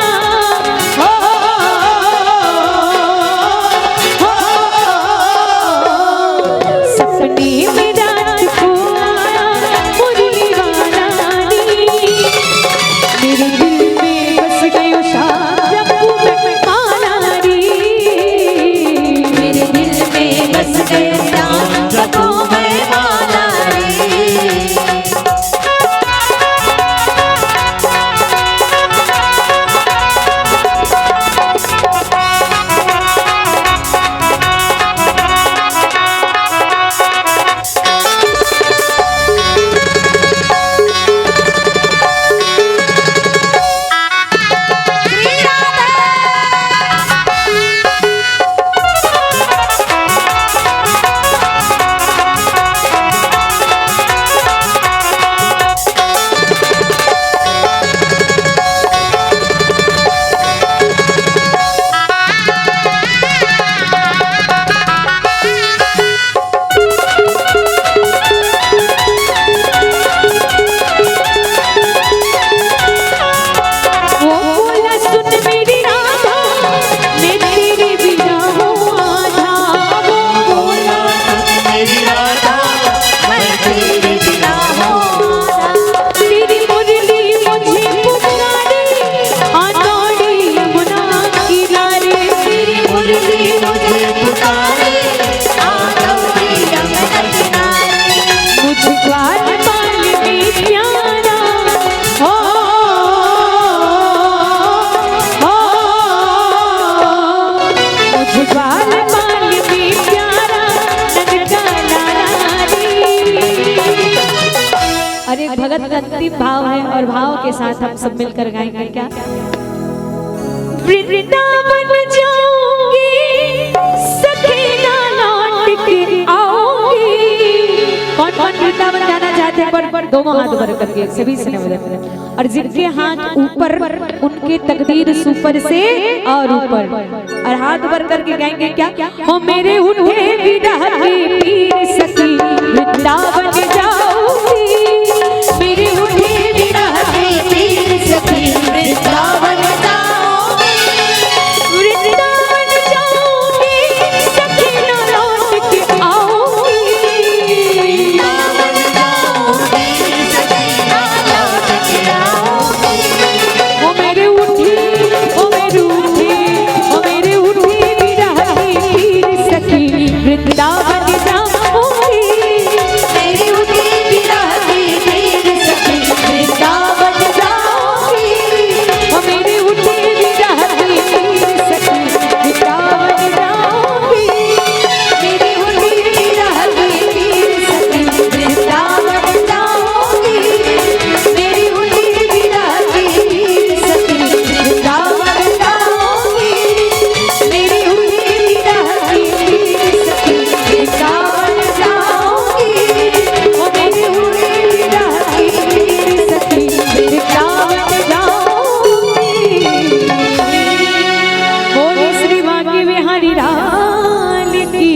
एक भगत का अंतिम भाव है और भाव के साथ हम सब मिलकर गाएंगे क्या। वृंदावन जाऊंगी सखी ना लौट के आऊंगी। कौन कौन वृंदावन जाना चाहते हैं पर दोनों हाथ ऊपर करके सभी से निवेदन, और जिनके हाथ ऊपर उनके तकदीर सुपर से और ऊपर, और हाथ ऊपर करके गाएंगे क्या। हो मेरे उठे विरह की पीर सखी वृंदावन जाऊंगी। मेरे उठे विरह की पीर सखी वृंदावन जाऊंगी। वृंदावन जाऊंगी सखी ना लौट के आऊंगी। ओ मेरे उठी ओ मेरे उठी ओ मेरे उठी विरह की पीर सखी वृंदावन जाऊंगी। मेरी उठी विरह की पीर सखी वृंदावन जाऊंगी। ओ मेरी उठी विरह की पीर सखी वृंदावन जाऊंगी। मेरी उठी विरह की पीर सखी वृंदावन जाऊंगी। मेरी उठी विरह की पीर सखी वृंदावन जाऊंगी। मेरी उठी विरह की पीर सखी वृंदावन जाऊंगी। ओ मेरी उठी विरह की पीर सखी वृंदावन जाऊंगी। बोले श्री बांके बिहारी लाल की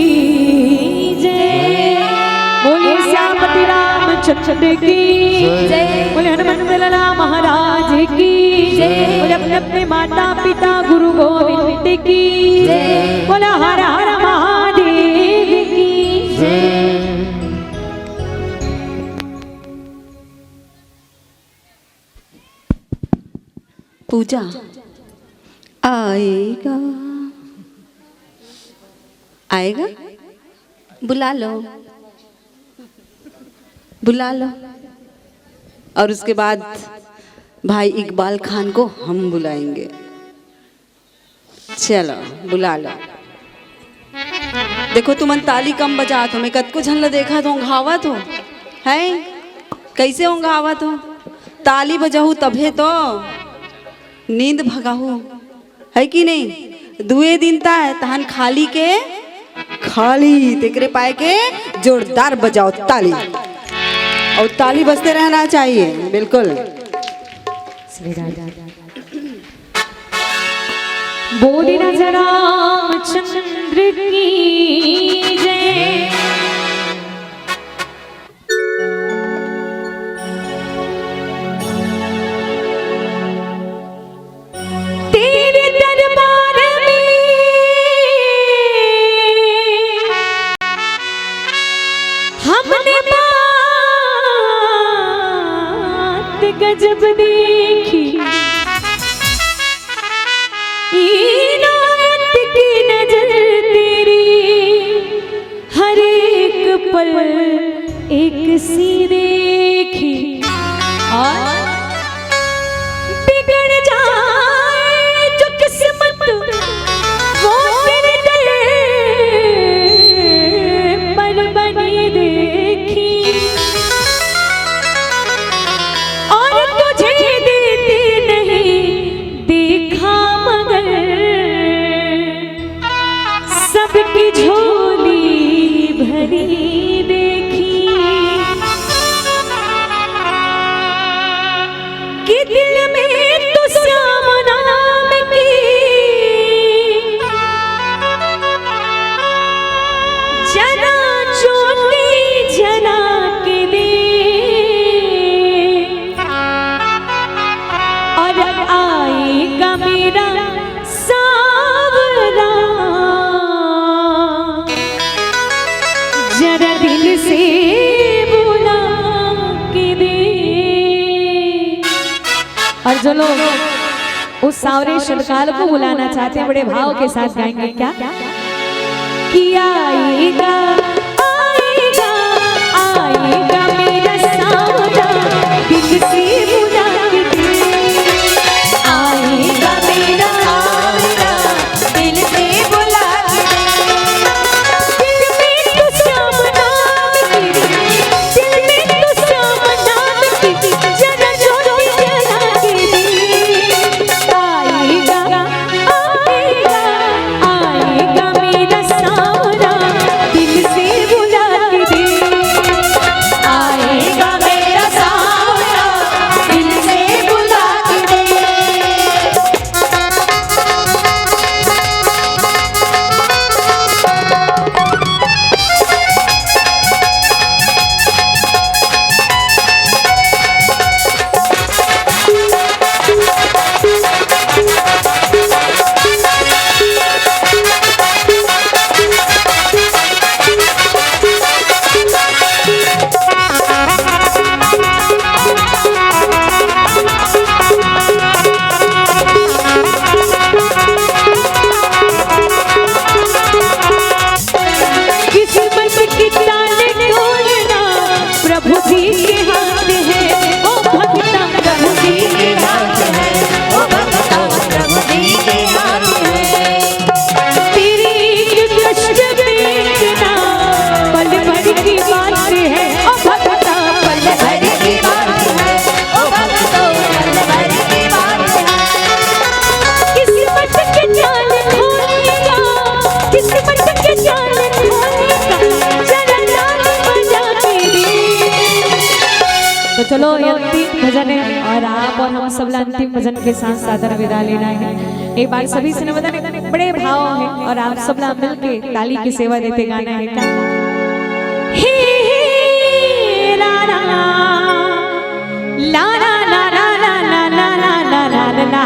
जय। बोले श्यामती रामचंद्र की जय। बोले हनुमंत लाला महाराज की जय। बोले अपने अपने माता पिता गुरु गोविंद की जय। बोला हर हर महादेव की जय। पूजा आएगा आएगा, बुला लो बुला लो। और उसके बाद भाई इकबाल खान को हम बुलाएंगे। चलो बुला लो। देखो तुमन ताली कम बजात हो, मैं कद को झन देखा तो घावत हो है, कैसे हो घावत हो। ताली बजाहू तभे तो नींद भगाहू है कि नहीं। दुए दिन ता है तहन खाली के खाली तेकरे पाए के जोरदार बजाओ ताली, और ताली बजते रहना चाहिए बिल्कुल। बोली राजा रामचंद्र की जय। तेरे दरबार में हमने बात गजब देखी। इनायत की नजर तेरी हर एक पल एक सी देखी। और बिगड़ जाए जो किस्मत वो तेरे दर पर बनी देखी। और तुझे देते नहीं देखा मगर सबकी झोली भरी देखी। कि दिल में तो श्याम नाम की जना चोटी जना के दे। और आएगा मेरा सावरा जरा दिल से बुला के दे। और जो लोग उस सावरे शरकाल को बुलाना चाहते हैं बड़े भाव के साथ गाएंगे क्या। कि आएगा आएगा आएगा मेरा सावरा दिल से बुला के दे। आएगा मेरा सावरा दिल से बुला के दे। दिल में तो श्याम नाम की, दिल में तो श्याम नाम की भजन है और आप और हम सब अंतिम भजन के साथ सादर विदा लेना है। एक बार सभी से निवेदन, बड़े भाव है और आप सब मिल के ताली की सेवा देते गाना है का हे ला ला ला ला ला ला ला ला ला ला ला ला ला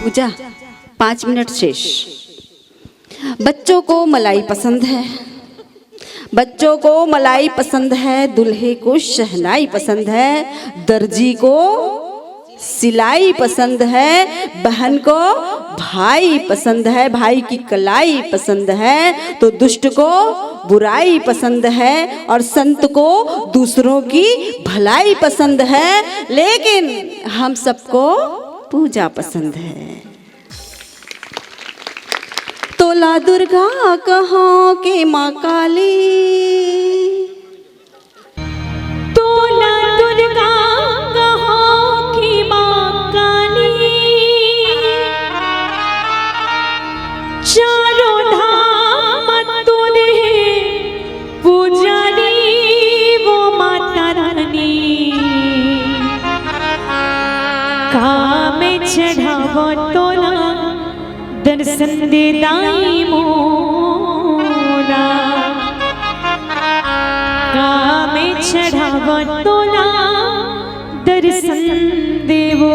पूजा 5 मिनट शेष। बच्चों को मलाई पसंद है, बच्चों को मलाई पसंद है, दूल्हे को शहनाई पसंद है, दर्जी को सिलाई पसंद है, बहन को भाई पसंद है, भाई की कलाई पसंद है, तो दुष्ट को बुराई पसंद है और संत को दूसरों की भलाई पसंद है, लेकिन हम सबको पूजा पसंद है। तोला दुर्गा कहाँ के माँ काली, तोला दुर्गा कहाँ की माँ काली, चारों धाम तूने पुजारी वो माता रानी, काम चढ़ावो तोला दर्शन दे दाई मोरा, काम चढ़ावो तोला दर्शन देवो।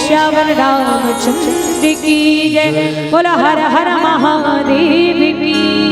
श्यावर रामचंद्र की जय। बोला हर हर महादेव की